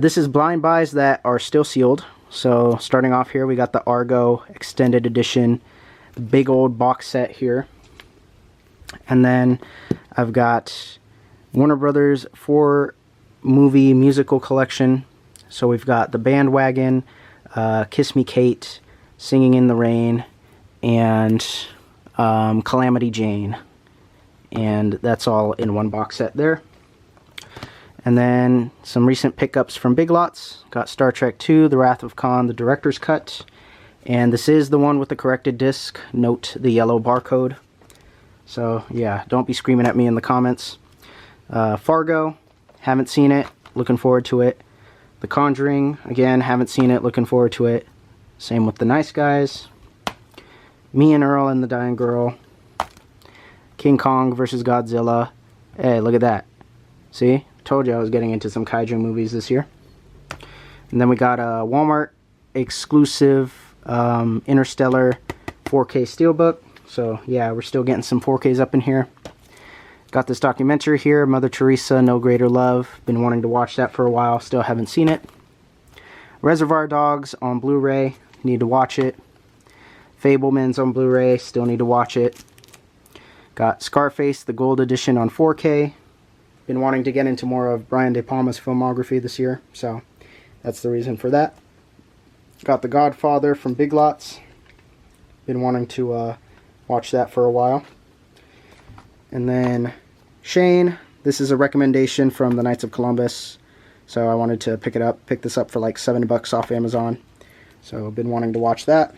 this is blind buys that are still sealed. So starting off here, we got the Argo Extended Edition, big old box set here. And then I've got Warner Brothers 4 movie musical collection. So we've got The Bandwagon, Kiss Me Kate, Singing in the Rain, and Calamity Jane. And that's all in one box set there. And then some recent pickups from Big Lots. Got Star Trek II, The Wrath of Khan, the director's cut. And this is the one with the corrected disc. Note the yellow barcode. So yeah, don't be screaming at me in the comments. Fargo, haven't seen it, looking forward to it. The Conjuring, again, haven't seen it, looking forward to it. Same with The Nice Guys. Me and Earl and the Dying Girl. King Kong versus Godzilla. Hey, look at that. See? Told you I was getting into some kaiju movies this year. And then we got a Walmart exclusive Interstellar 4K Steelbook. So yeah, we're still getting some 4Ks up in here. Got this documentary here, Mother Teresa, No Greater Love. Been wanting to watch that for a while, still haven't seen it. Reservoir Dogs on Blu-ray, need to watch it. Fabelmans on Blu-ray, still need to watch it. Got Scarface, the Gold Edition on 4K. Been wanting to get into more of Brian De Palma's filmography this year, so that's the reason for that. Got The Godfather from Big Lots. Been wanting to watch that for a while. And then Shane, this is a recommendation from the Knights of Columbus. So I wanted to pick this up for like $7 off Amazon. So I've been wanting to watch that.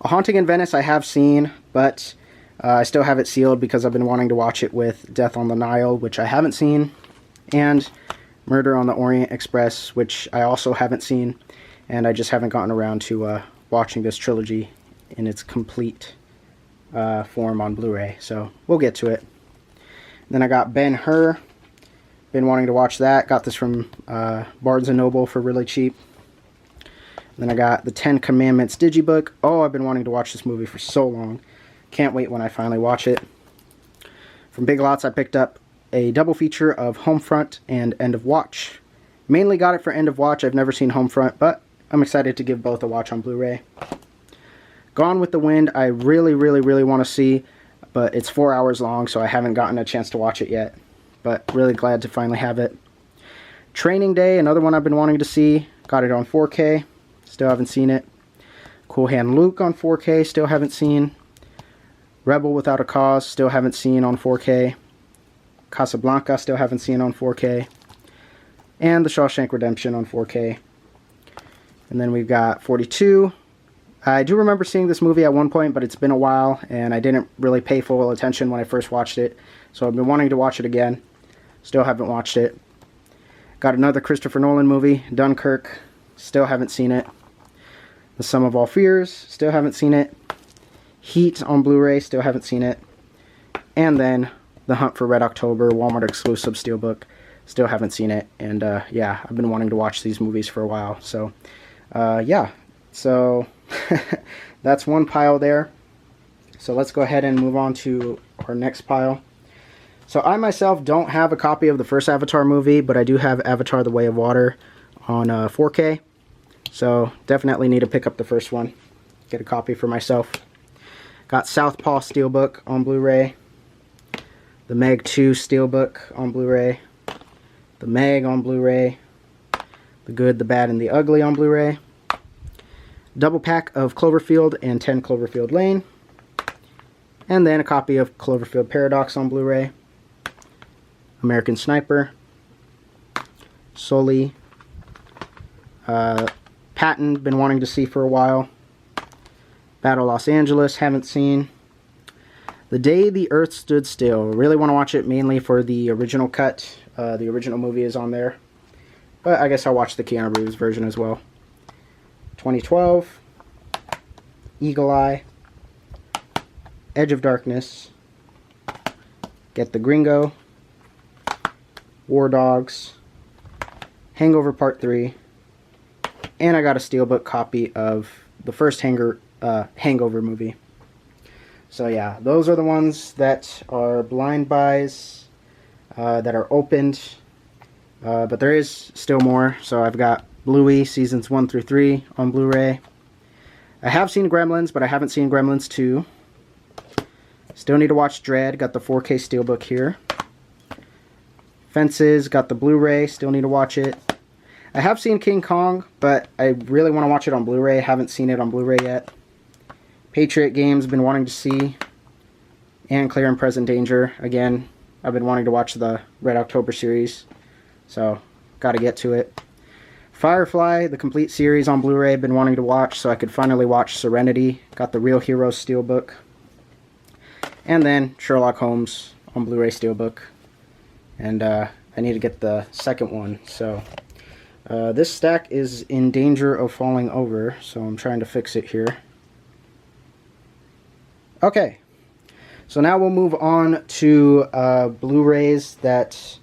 A Haunting in Venice I have seen, but I still have it sealed because I've been wanting to watch it with Death on the Nile, which I haven't seen. And Murder on the Orient Express, which I also haven't seen. And I just haven't gotten around to watching this trilogy in its complete form on Blu-ray. So we'll get to it. Then I got Ben-Hur. Been wanting to watch that. Got this from Barnes & Noble for really cheap. Then I got the 10 Commandments digibook. Oh, I've been wanting to watch this movie for so long. Can't wait when I finally watch it. From Big Lots, I picked up a double feature of Homefront and End of Watch. Mainly got it for End of Watch. I've never seen Homefront, but I'm excited to give both a watch on Blu-ray. Gone with the Wind, I really want to see, but it's 4 hours long, so I haven't gotten a chance to watch it yet. But really glad to finally have it. Training Day, another one I've been wanting to see. Got it on 4K. Still haven't seen it. Cool Hand Luke on 4K. Still haven't seen. Rebel Without a Cause. Still haven't seen on 4K. Casablanca. Still haven't seen on 4K. And The Shawshank Redemption on 4K. And then we've got 42. I do remember seeing this movie at one point, but it's been a while, and I didn't really pay full attention when I first watched it. So I've been wanting to watch it again. Still haven't watched it. Got another Christopher Nolan movie, Dunkirk. Still haven't seen it. The Sum of All Fears. Still haven't seen it. Heat on Blu-ray. Still haven't seen it. And then The Hunt for Red October, Walmart exclusive steelbook. Still haven't seen it. And yeah, I've been wanting to watch these movies for a while. So yeah. So that's one pile there. So let's go ahead and move on to our next pile. So I myself don't have a copy of the first Avatar movie, but I do have Avatar: The Way of Water on 4K. So definitely need to pick up the first one. Get a copy for myself. Got Southpaw Steelbook on Blu-ray. The Meg 2 Steelbook on Blu-ray. The Meg on Blu-ray. The Good, the Bad, and the Ugly on Blu-ray. Double pack of Cloverfield and 10 Cloverfield Lane. And then a copy of Cloverfield Paradox on Blu-ray. American Sniper. Sully. Patton, been wanting to see for a while. Battle Los Angeles, haven't seen. The Day the Earth Stood Still. Really want to watch it mainly for the original cut. The original movie is on there. But I guess I'll watch the Keanu Reeves version as well. 2012. Eagle Eye. Edge of Darkness. Get the Gringo. War Dogs. Hangover Part 3. And I got a steelbook copy of the first Hangover movie. So yeah, those are the ones that are blind buys, that are opened. But there is still more. So I've got Bluey Seasons 1 through 3 on Blu-ray. I have seen Gremlins, but I haven't seen Gremlins 2. Still need to watch Dread. Got the 4K steelbook here. Fences, got the Blu-ray. Still need to watch it. I have seen King Kong, but I really want to watch it on Blu-ray. Haven't seen it on Blu-ray yet. Patriot Games, been wanting to see. And Clear and Present Danger. Again, I've been wanting to watch the Red October series. So, got to get to it. Firefly, the complete series on Blu-ray, been wanting to watch so I could finally watch Serenity. Got the Real Heroes steelbook. And then Sherlock Holmes on Blu-ray Steelbook. And I need to get the second one. So this stack is in danger of falling over, so I'm trying to fix it here. Okay, so now we'll move on to Blu-rays that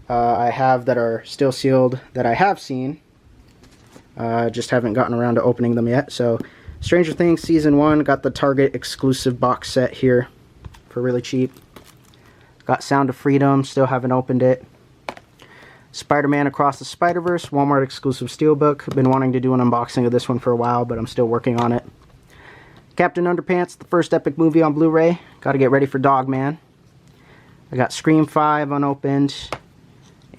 I have that are still sealed that I have seen. Just haven't gotten around to opening them yet. So Stranger Things Season 1, got the Target exclusive box set here for really cheap. Got Sound of Freedom, still haven't opened it. Spider-Man Across the Spider-Verse, Walmart exclusive steelbook. Been wanting to do an unboxing of this one for a while, but I'm still working on it. Captain Underpants, the first epic movie on Blu-ray. Got to get ready for Dogman. I got Scream 5 unopened,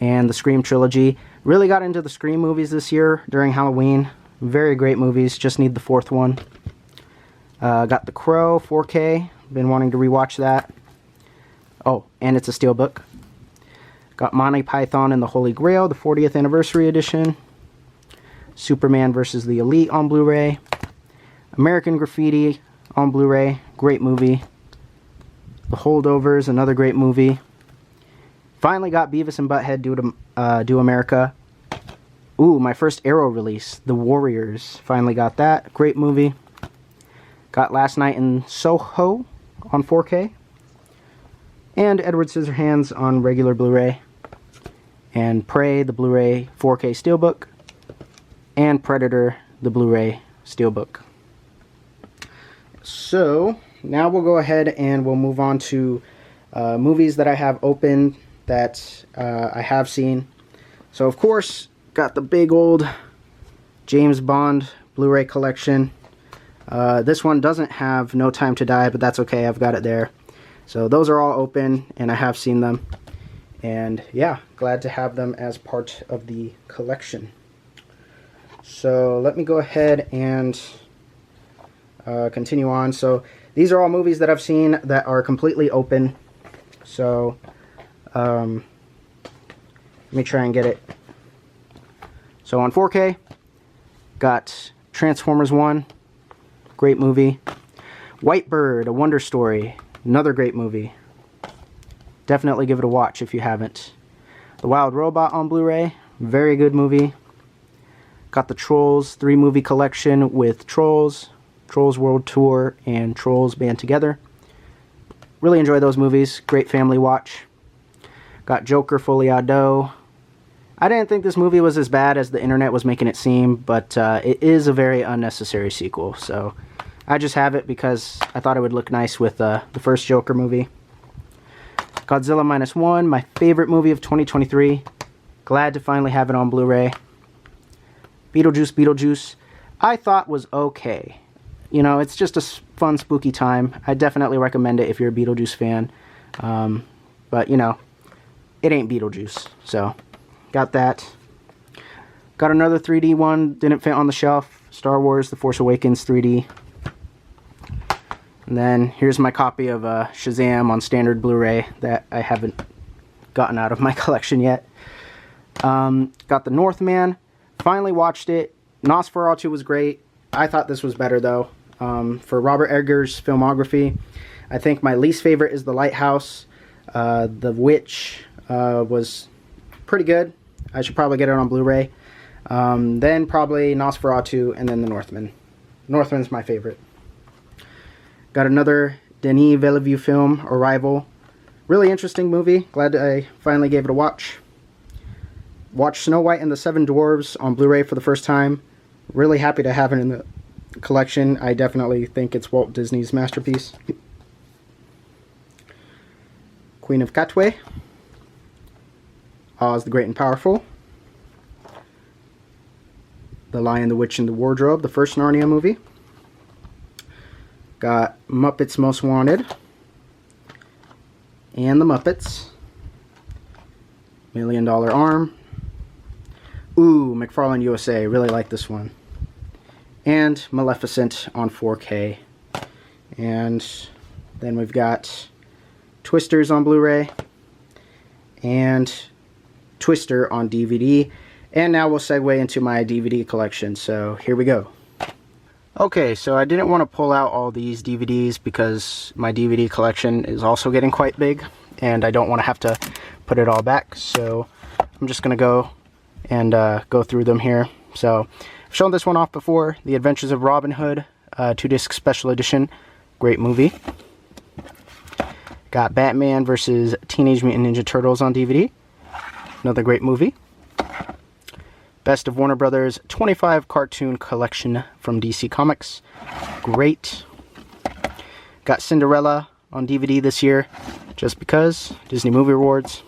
and the Scream trilogy. Really got into the Scream movies this year during Halloween. Very great movies, just need the fourth one. Got The Crow 4K, been wanting to rewatch that. Oh, and it's a steelbook. Got Monty Python and the Holy Grail, the 40th anniversary edition. Superman vs. the Elite on Blu-ray. American Graffiti on Blu-ray, great movie. The Holdovers, another great movie. Finally got Beavis and Butthead Do America. Ooh, my first Arrow release, The Warriors. Finally got that, great movie. Got Last Night in Soho on 4K. And Edward Scissorhands on regular Blu-ray. And Prey, the Blu-ray 4K Steelbook. And Predator, the Blu-ray Steelbook. So, now we'll go ahead and we'll move on to movies that I have open that I have seen. So, of course, got the big old James Bond Blu-ray collection. This one doesn't have No Time to Die, but that's okay, I've got it there. So those are all open, and I have seen them. And yeah, glad to have them as part of the collection. So let me go ahead and continue on. So these are all movies that I've seen that are completely open. So let me try and get it. So on 4K, got Transformers 1, great movie. White Bird, A Wonder Story, another great movie. Definitely give it a watch if you haven't. The Wild Robot on Blu-ray, very good movie. Got the Trolls 3-movie collection with Trolls, Trolls World Tour, and Trolls Band Together. Really enjoy those movies, great family watch. Got Joker Folie à Deux. I didn't think this movie was as bad as the internet was making it seem, but it is a very unnecessary sequel, so I just have it because I thought it would look nice with the first Joker movie. Godzilla Minus One, my favorite movie of 2023. Glad to finally have it on Blu-ray. Beetlejuice, I thought was okay. You know, it's just a fun, spooky time. I definitely recommend it if you're a Beetlejuice fan. But, you know, it ain't Beetlejuice, so got that. Got another 3D one, didn't fit on the shelf. Star Wars The Force Awakens 3D. And then here's my copy of Shazam on standard Blu-ray that I haven't gotten out of my collection yet. Got The Northman. Finally watched it. Nosferatu was great. I thought this was better though. For Robert Eggers' filmography, I think my least favorite is The Lighthouse. The Witch was pretty good. I should probably get it on Blu-ray. Then probably Nosferatu, and then The Northman. Northman's my favorite. Got another Denis Villeneuve film, Arrival. Really interesting movie. Glad I finally gave it a watch. Watched Snow White and the Seven Dwarfs on Blu-ray for the first time. Really happy to have it in the collection. I definitely think it's Walt Disney's masterpiece. Queen of Katwe. Oz the Great and Powerful. The Lion, the Witch, and the Wardrobe, the first Narnia movie. Got Muppets Most Wanted. And The Muppets. $1 Million Arm. Ooh, McFarlane USA, really like this one. And Maleficent on 4K. And then we've got Twisters on Blu-ray. And Twister on DVD. And now we'll segue into my DVD collection, so here we go. Okay, so I didn't want to pull out all these DVDs because my DVD collection is also getting quite big, and I don't want to have to put it all back, so I'm just going to go and go through them here. So, I've shown this one off before, The Adventures of Robin Hood, 2-disc special edition, great movie. Got Batman vs. Teenage Mutant Ninja Turtles on DVD, another great movie. Best of Warner Brothers 25 cartoon collection from DC Comics. Great. Got Cinderella on DVD this year, just because. Disney Movie Awards.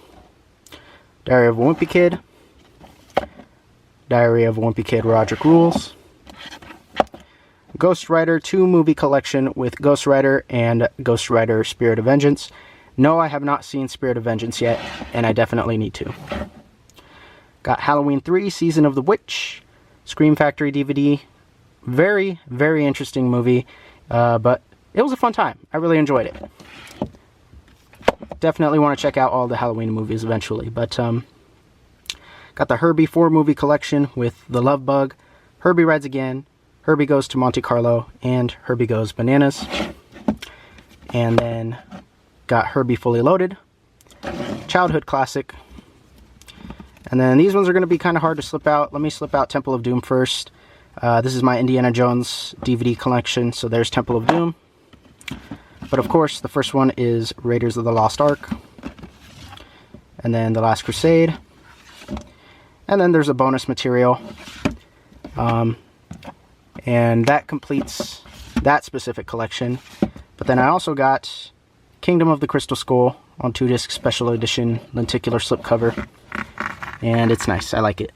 Diary of a Wimpy Kid. Diary of a Wimpy Kid, Roderick Rules. Ghost Rider 2 movie collection with Ghost Rider and Ghost Rider Spirit of Vengeance. No, I have not seen Spirit of Vengeance yet, and I definitely need to. Got Halloween 3, Season of the Witch, Scream Factory DVD. Very, very interesting movie, but it was a fun time. I really enjoyed it. Definitely want to check out all the Halloween movies eventually, but got the Herbie 4 movie collection with The Love Bug, Herbie Rides Again, Herbie Goes to Monte Carlo, and Herbie Goes Bananas. And then got Herbie Fully Loaded, childhood classic. And then these ones are going to be kind of hard to slip out. Let me slip out Temple of Doom first. This is my Indiana Jones DVD collection, so there's Temple of Doom. But of course, the first one is Raiders of the Lost Ark. And then The Last Crusade. And then there's a bonus material. And that completes that specific collection. But then I also got Kingdom of the Crystal Skull on 2-disc special edition lenticular slipcover. And it's nice. I like it.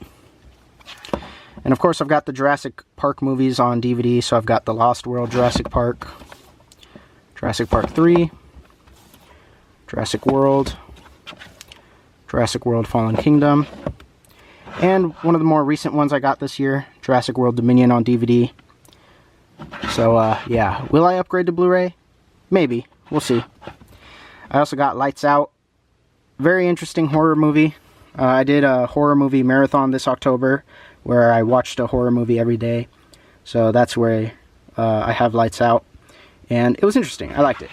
And of course, I've got the Jurassic Park movies on DVD. So I've got The Lost World Jurassic Park, Jurassic Park 3, Jurassic World Fallen Kingdom, and one of the more recent ones I got this year, Jurassic World Dominion on DVD. So, yeah. Will I upgrade to Blu-ray? Maybe. We'll see. I also got Lights Out. Very interesting horror movie. I did a horror movie marathon this October where I watched a horror movie every day. So that's where I have Lights Out. And it was interesting. I liked it.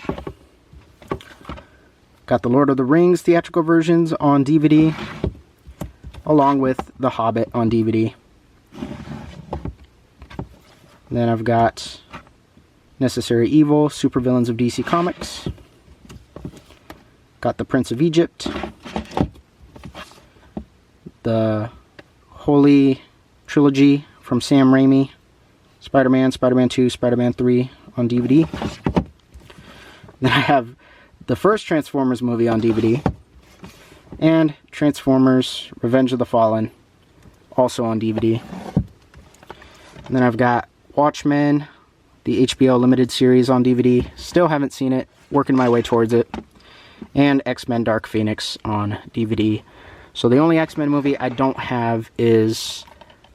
Got the Lord of the Rings theatrical versions on DVD, along with The Hobbit on DVD. Then I've got Necessary Evil, Supervillains of DC Comics. Got The Prince of Egypt. The Holy Trilogy from Sam Raimi. Spider-Man, Spider-Man 2, Spider-Man 3 on DVD. Then I have the first Transformers movie on DVD. And Transformers Revenge of the Fallen, also on DVD. And then I've got Watchmen, the HBO limited series on DVD. Still haven't seen it. Working my way towards it. And X-Men Dark Phoenix on DVD. So the only X-Men movie I don't have is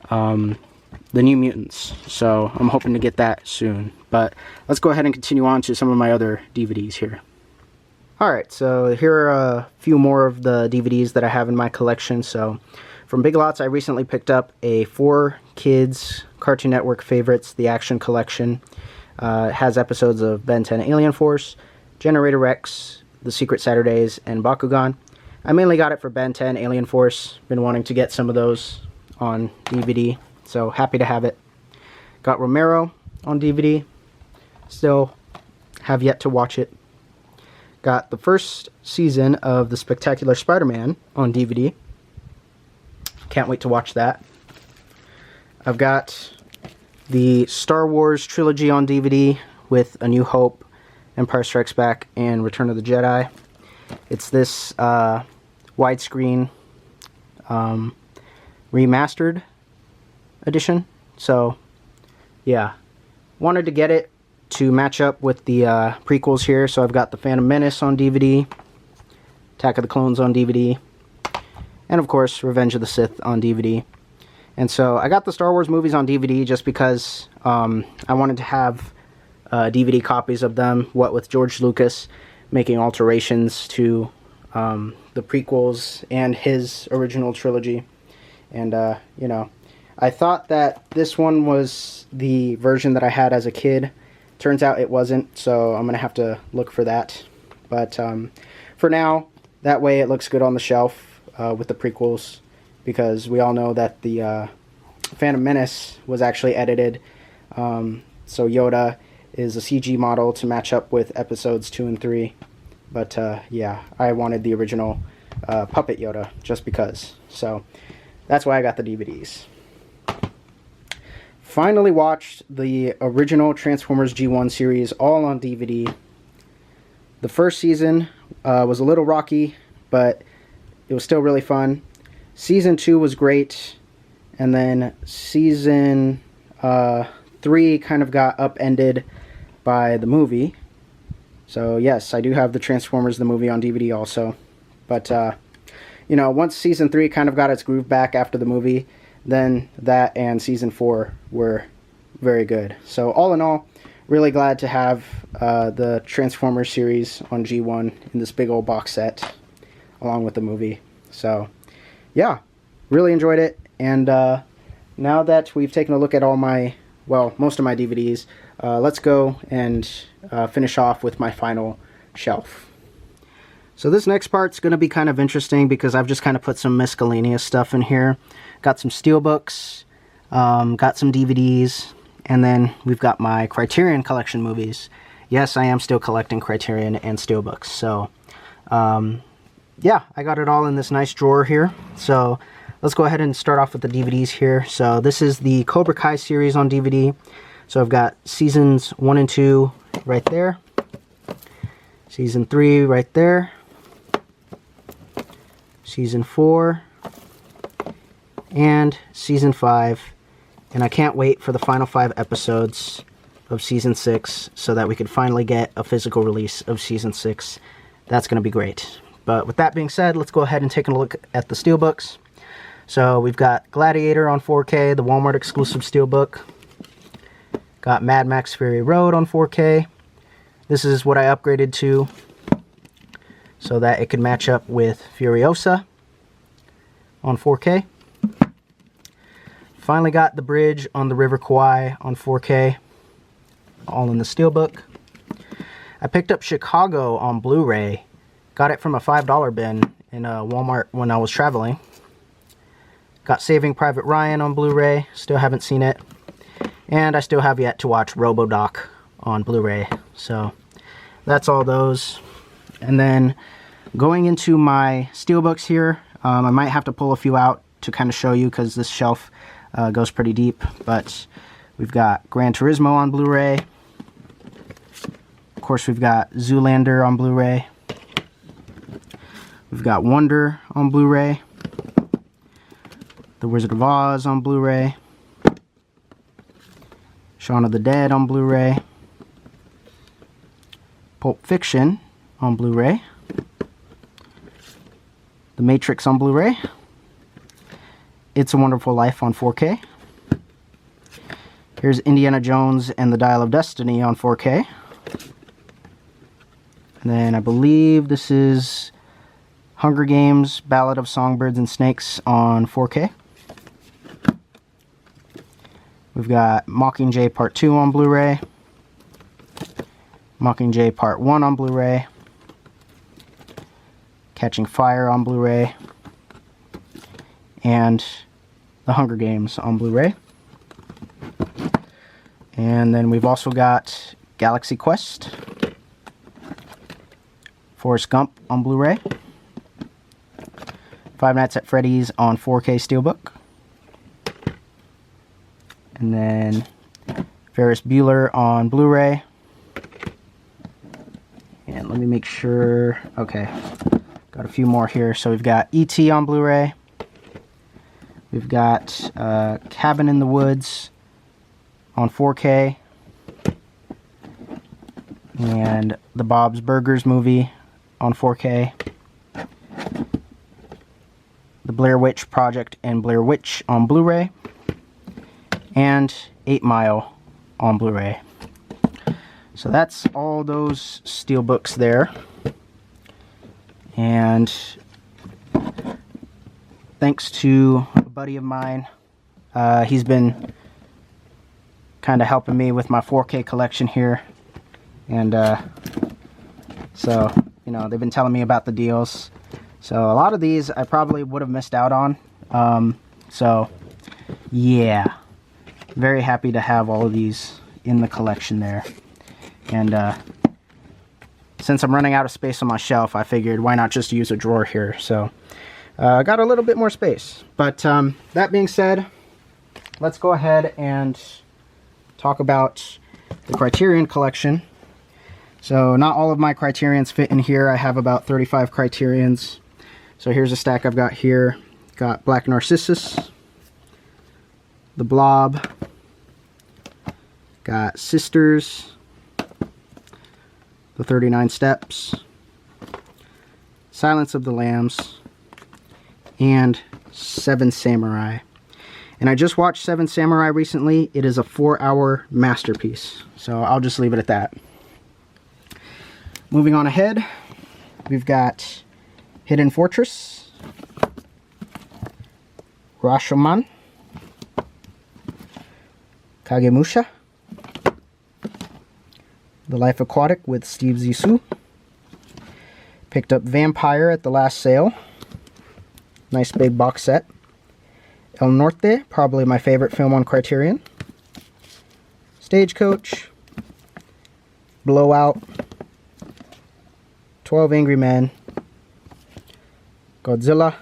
The New Mutants. So I'm hoping to get that soon. But let's go ahead and continue on to some of my other DVDs here. Alright, so here are a few more of the DVDs that I have in my collection. So from Big Lots, I recently picked up a 4 Kids Cartoon Network Favorites, the Action Collection. It has episodes of Ben 10 Alien Force, Generator Rex, The Secret Saturdays, and Bakugan. I mainly got it for Ben 10 Alien Force. Been wanting to get some of those on DVD, so happy to have it. Got Romero on DVD. Still have yet to watch it. Got the first season of The Spectacular Spider-Man on DVD. Can't wait to watch that. I've got the Star Wars trilogy on DVD with A New Hope, Empire Strikes Back, and Return of the Jedi. It's this widescreen remastered edition. So, yeah. Wanted to get it to match up with the prequels here. So I've got The Phantom Menace on DVD, Attack of the Clones on DVD, and of course Revenge of the Sith on DVD. And so I got the Star Wars movies on DVD just because I wanted to have DVD copies of them, what with George Lucas making alterations to the prequels and his original trilogy. And, you know, I thought that this one was the version that I had as a kid. Turns out it wasn't, so I'm going to have to look for that. But for now, that way it looks good on the shelf with the prequels, because we all know that the Phantom Menace was actually edited. So Yoda is a CG model to match up with episodes 2 and 3. But yeah, I wanted the original puppet Yoda just because. So that's why I got the DVDs. Finally watched the original Transformers G1 series all on DVD. The first season was a little rocky, but it was still really fun. Season 2 was great, and then season 3 kind of got upended by the movie. So yes, I do have the Transformers the movie on DVD also. But you know, once season 3 kind of got its groove back after the movie, then that and season 4 were very good. So all in all, really glad to have the Transformers series on G1 in this big old box set along with the movie. So yeah, really enjoyed it. And now that we've taken a look at all my, well, most of my DVDs, let's go and finish off with my final shelf. So this next part's going to be kind of interesting because I've just kind of put some miscellaneous stuff in here. Got some steelbooks, got some DVDs, and then we've got my Criterion collection movies. Yes, I am still collecting Criterion and steelbooks. So yeah, I got it all in this nice drawer here. So let's go ahead and start off with the DVDs here. So this is the Cobra Kai series on DVD. So I've got seasons 1 and 2 right there. Season 3 right there. Season 4. And Season 5. And I can't wait for the final 5 episodes of Season 6 so that we can finally get a physical release of Season 6. That's going to be great. But with that being said, let's go ahead and take a look at the steelbooks. So we've got Gladiator on 4K, the Walmart exclusive steelbook. Got Mad Max Fury Road on 4K. This is what I upgraded to so that it could match up with Furiosa on 4K. Finally got The Bridge on the River Kwai on 4K, all in the steelbook. I picked up Chicago on Blu-ray. Got it from a $5 bin in Walmart when I was traveling. Got Saving Private Ryan on Blu-ray. Still haven't seen it. And I still have yet to watch RoboDoc on Blu-ray. So that's all those. And then going into my steelbooks here, I might have to pull a few out to kind of show you because this shelf goes pretty deep. But we've got Gran Turismo on Blu-ray. Of course, we've got Zoolander on Blu-ray. We've got Wonder on Blu-ray. The Wizard of Oz on Blu-ray. Shaun of the Dead on Blu-ray. Pulp Fiction on Blu-ray. The Matrix on Blu-ray. It's a Wonderful Life on 4K. Here's Indiana Jones and the Dial of Destiny on 4K. And then I believe this is Hunger Games, Ballad of Songbirds and Snakes on 4K. We've got Mockingjay Part 2 on Blu-ray. Mockingjay Part 1 on Blu-ray. Catching Fire on Blu-ray. And The Hunger Games on Blu-ray. And then we've also got Galaxy Quest. Forrest Gump on Blu-ray. Five Nights at Freddy's on 4K Steelbook. And then Ferris Bueller on Blu-ray. And let me make sure. Okay, got a few more here. So we've got E.T. on Blu-ray. We've got Cabin in the Woods on 4K. And the Bob's Burgers movie on 4K. The Blair Witch Project and Blair Witch on Blu-ray. And 8 Mile on Blu-ray. So that's all those steelbooks there. And thanks to a buddy of mine He's been kind of helping me with my 4K collection here. And so, you know, they've been telling me about the deals. So a lot of these I probably would have missed out on. So yeah, very happy to have all of these in the collection there. And since I'm running out of space on my shelf, I figured why not just use a drawer here. So I got a little bit more space. But that being said, let's go ahead and talk about the Criterion collection. So not all of my Criterions fit in here. I have about 35 Criterions. So here's a stack I've got here. Got Black Narcissus, The Blob, got Sisters, The 39 Steps, Silence of the Lambs, and Seven Samurai. And I just watched Seven Samurai recently. It is a 4-hour masterpiece. So I'll just leave it at that. Moving on ahead, we've got Hidden Fortress, Rashomon, Kagemusha, The Life Aquatic with Steve Zissou. Picked up Vampire at the last sale. Nice big box set. El Norte, probably my favorite film on Criterion. Stagecoach, Blowout, 12 Angry Men, Godzilla.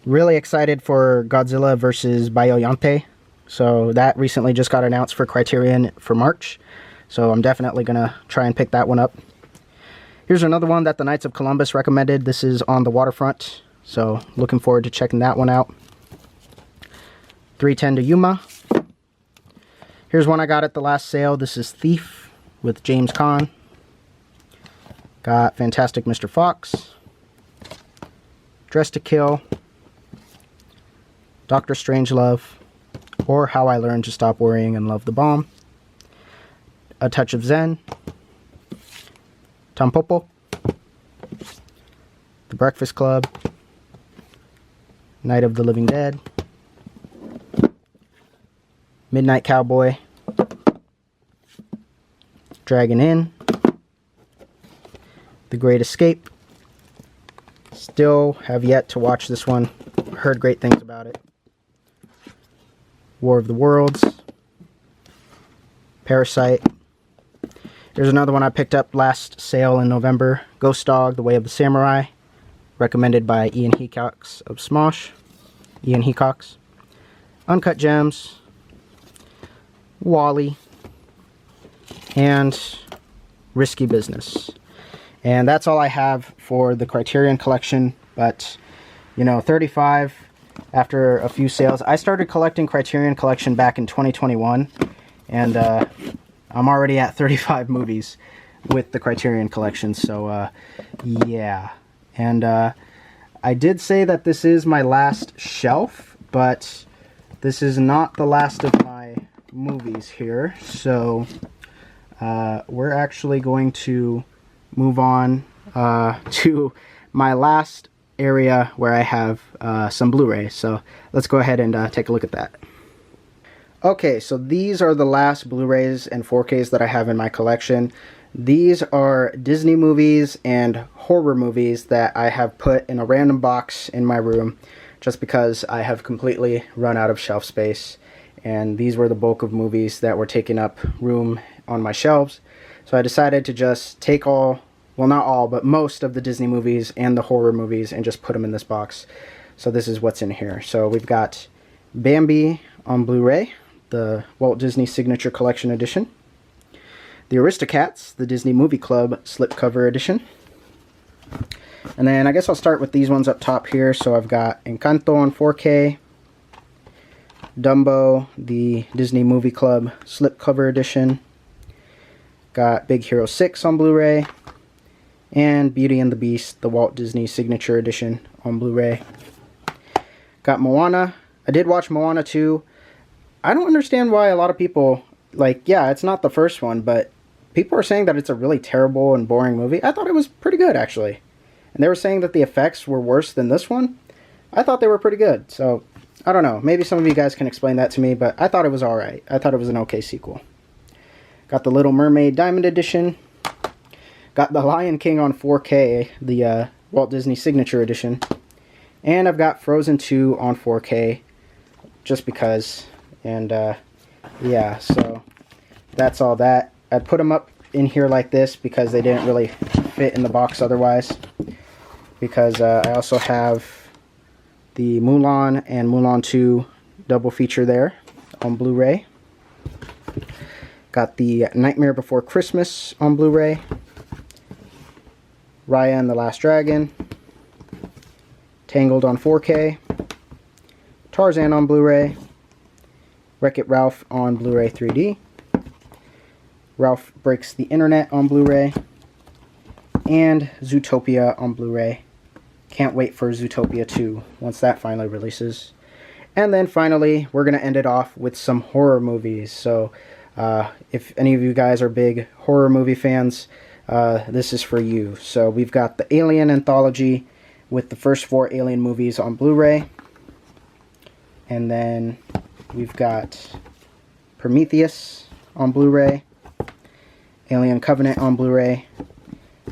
Really excited for Godzilla versus Biollante. So that recently just got announced for Criterion for March. So I'm definitely going to try and pick that one up. Here's another one that the Knights of Columbus recommended. This is On the Waterfront. So looking forward to checking that one out. 310 to Yuma. Here's one I got at the last sale. This is Thief with James Caan. Got Fantastic Mr. Fox, Dress to Kill, Dr. Strangelove, or How I Learned to Stop Worrying and Love the Bomb, A Touch of Zen, Tampopo, The Breakfast Club, Night of the Living Dead, Midnight Cowboy, Dragon Inn, The Great Escape. Still have yet to watch this one. Heard great things about it. War of the Worlds, Parasite. There's another one I picked up last sale in November. Ghost Dog, The Way of the Samurai. Recommended by Ian Hecox of Smosh. Ian Hecox. Uncut Gems. Wall-E. And Risky Business. And that's all I have for the Criterion collection. But, you know, 35 after a few sales. I started collecting Criterion collection back in 2021. And I'm already at 35 movies with the Criterion collection. So, yeah. And I did say that this is my last shelf. But this is not the last of my movies here. So, we're actually going to move on to my last area where I have some Blu-ray. So let's go ahead and take a look at that. Okay, so these are the last Blu-rays and 4Ks that I have in my collection. These are Disney movies and horror movies that I have put in a random box in my room just because I have completely run out of shelf space. And these were the bulk of movies that were taking up room on my shelves. So I decided to just take all, well not all, but most of the Disney movies and the horror movies and just put them in this box. So this is what's in here. So we've got Bambi on Blu-ray, the Walt Disney Signature Collection Edition. The Aristocats, the Disney Movie Club Slipcover Edition. And then I guess I'll start with these ones up top here. So I've got Encanto on 4K, Dumbo, the Disney Movie Club Slipcover Edition. Got Big Hero 6 on Blu-ray, and Beauty and the Beast, the Walt Disney Signature Edition on Blu-ray. Got Moana. I did watch Moana 2. I don't understand why a lot of people, like, yeah, it's not the first one, but people are saying that it's a really terrible and boring movie. I thought it was pretty good, actually. And they were saying that the effects were worse than this one. I thought they were pretty good. So, I don't know. Maybe some of you guys can explain that to me, but I thought it was alright. I thought it was an okay sequel. Got the Little Mermaid Diamond Edition. Got the Lion King on 4K, the Walt Disney Signature Edition. And I've got Frozen 2 on 4K, just because. And, yeah, so that's all that. I put them up in here like this because they didn't really fit in the box otherwise. Because I also have the Mulan and Mulan 2 double feature there on Blu-ray. Got the Nightmare Before Christmas on Blu-ray. Raya and the Last Dragon. Tangled on 4K. Tarzan on Blu-ray. Wreck-It Ralph on Blu-ray 3D. Ralph Breaks the Internet on Blu-ray. And Zootopia on Blu-ray. Can't wait for Zootopia 2 once that finally releases. And then finally, we're going to end it off with some horror movies. So, if any of you guys are big horror movie fans, this is for you. So we've got the Alien Anthology with the first 4 Alien movies on Blu-ray. And then we've got Prometheus on Blu-ray. Alien Covenant on Blu-ray.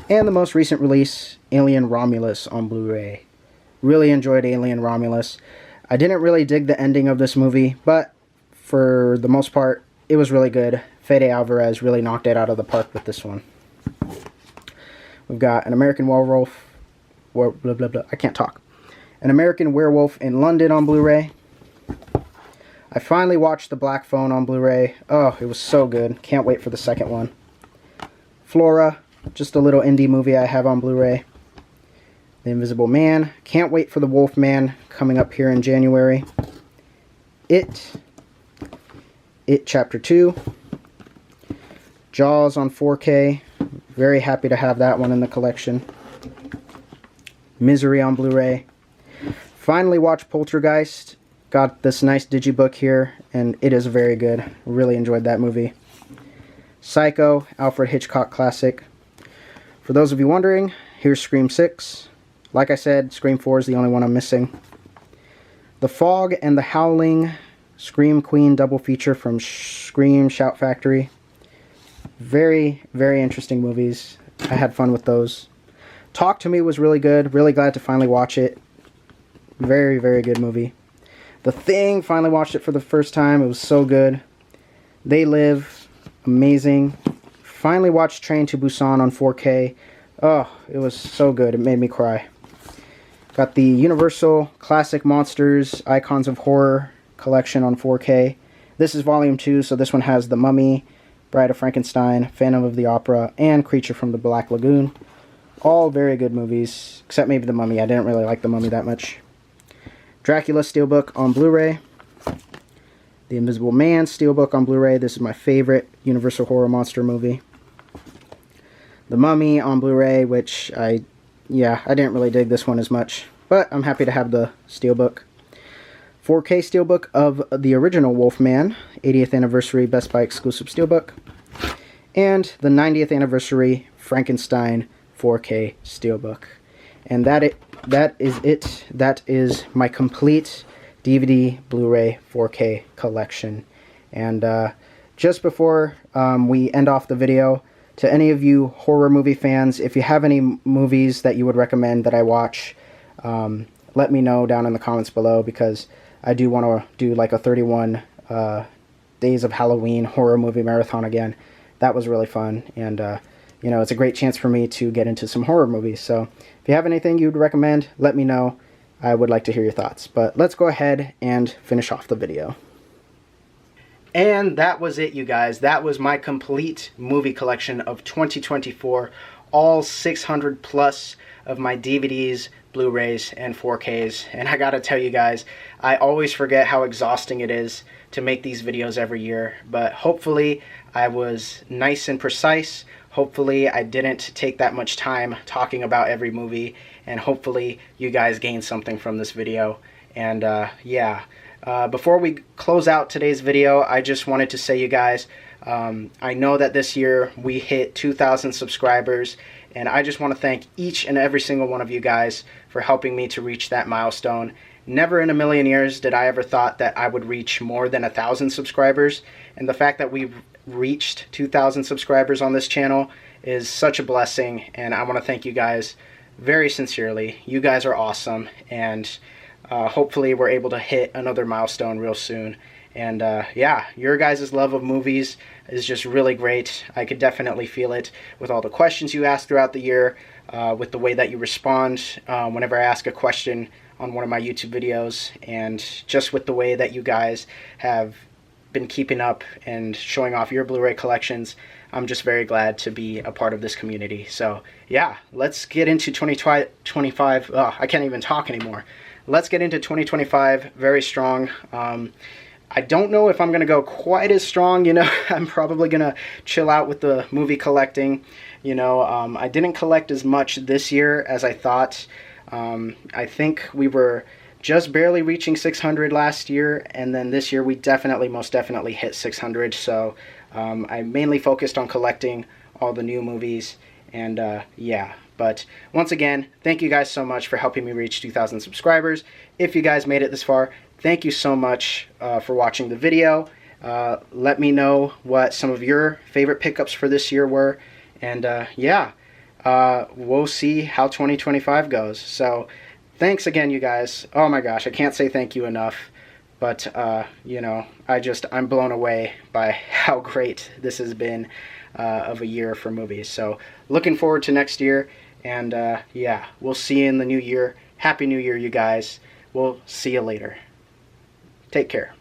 And the most recent release, Alien Romulus on Blu-ray. Really enjoyed Alien Romulus. I didn't really dig the ending of this movie, but for the most part, it was really good. Fede Alvarez really knocked it out of the park with this one. We've got An American Werewolf, I can't talk. An American Werewolf in London on Blu-ray. I finally watched The Black Phone on Blu-ray. Oh, it was so good. Can't wait for the second one. Flora, just a little indie movie I have on Blu-ray. The Invisible Man. Can't wait for The Wolf Man coming up here in January. It Chapter 2. Jaws on 4K. Very happy to have that one in the collection. Misery on Blu-ray. Finally watched Poltergeist. Got this nice digibook here, and it is very good. Really enjoyed that movie. Psycho, Alfred Hitchcock classic. For those of you wondering, here's Scream 6. Like I said, Scream 4 is the only one I'm missing. The Fog and the Howling, Scream Queen double feature from Scream Shout Factory. Very, very interesting movies. I had fun with those. Talk to Me was really good. Really glad to finally watch it. Very, very good movie. The Thing, finally watched it for the first time. It was so good. They Live, amazing. Finally watched Train to Busan on 4K. Oh, it was so good. It made me cry. Got the Universal Classic Monsters Icons of Horror collection on 4K. This is volume 2, so this one has The Mummy, Bride of Frankenstein, Phantom of the Opera, and Creature from the Black Lagoon. All very good movies, except maybe The Mummy. I didn't really like The Mummy that much. Dracula Steelbook on Blu-ray. The Invisible Man Steelbook on Blu-ray. This is my favorite Universal Horror Monster movie. The Mummy on Blu-ray, which I didn't really dig this one as much, but I'm happy to have the Steelbook. 4K Steelbook of the original Wolfman, 80th Anniversary Best Buy exclusive Steelbook. And the 90th Anniversary Frankenstein 4K Steelbook. And that is it. That is my complete DVD, Blu-ray, 4K collection. And just before we end off the video, to any of you horror movie fans, if you have any movies that you would recommend that I watch, let me know down in the comments below, because I do want to do like a 31 Days of Halloween horror movie marathon again. That was really fun, and you know, it's a great chance for me to get into some horror movies. So if you have anything you'd recommend, let me know. I would like to hear your thoughts. But let's go ahead and finish off the video. And that was it, you guys. That was my complete movie collection of 2024. All 600 plus of my DVDs, Blu-rays, and 4Ks. And I gotta tell you guys, I always forget how exhausting it is to make these videos every year. But hopefully I was nice and precise. Hopefully I didn't take that much time talking about every movie. And hopefully you guys gained something from this video. And yeah. Before we close out today's video, I just wanted to say, you guys, I know that this year we hit 2,000 subscribers, and I just want to thank each and every single one of you guys for helping me to reach that milestone. never in a million years did I ever thought that I would reach more than 1,000 subscribers. And the fact that we've reached 2,000 subscribers on this channel is such a blessing. And I want to thank you guys very sincerely. You guys are awesome. And hopefully we're able to hit another milestone real soon. And yeah, your guys' love of movies is just really great. I could definitely feel it with all the questions you ask throughout the year, with the way that you respond whenever I ask a question on one of my YouTube videos, and just with the way that you guys have been keeping up and showing off your Blu-ray collections. I'm just very glad to be a part of this community. So yeah, let's get into 2025. I can't even talk anymore. Let's get into 2025 very strong. I don't know if I'm going to go quite as strong, you know. I'm probably going to chill out with the movie collecting. You know, I didn't collect as much this year as I thought. I think we were just barely reaching 600 last year, and then this year we most definitely hit 600. So I mainly focused on collecting all the new movies, and yeah. But once again, thank you guys so much for helping me reach 2,000 subscribers. If you guys made it this far, thank you so much for watching the video. Let me know what some of your favorite pickups for this year were. And yeah, we'll see how 2025 goes. So thanks again, you guys. Oh my gosh, I can't say thank you enough. But, you know, I'm blown away by how great this has been of a year for movies. So looking forward to next year. And yeah, we'll see you in the new year. Happy New Year, you guys. We'll see you later. Take care.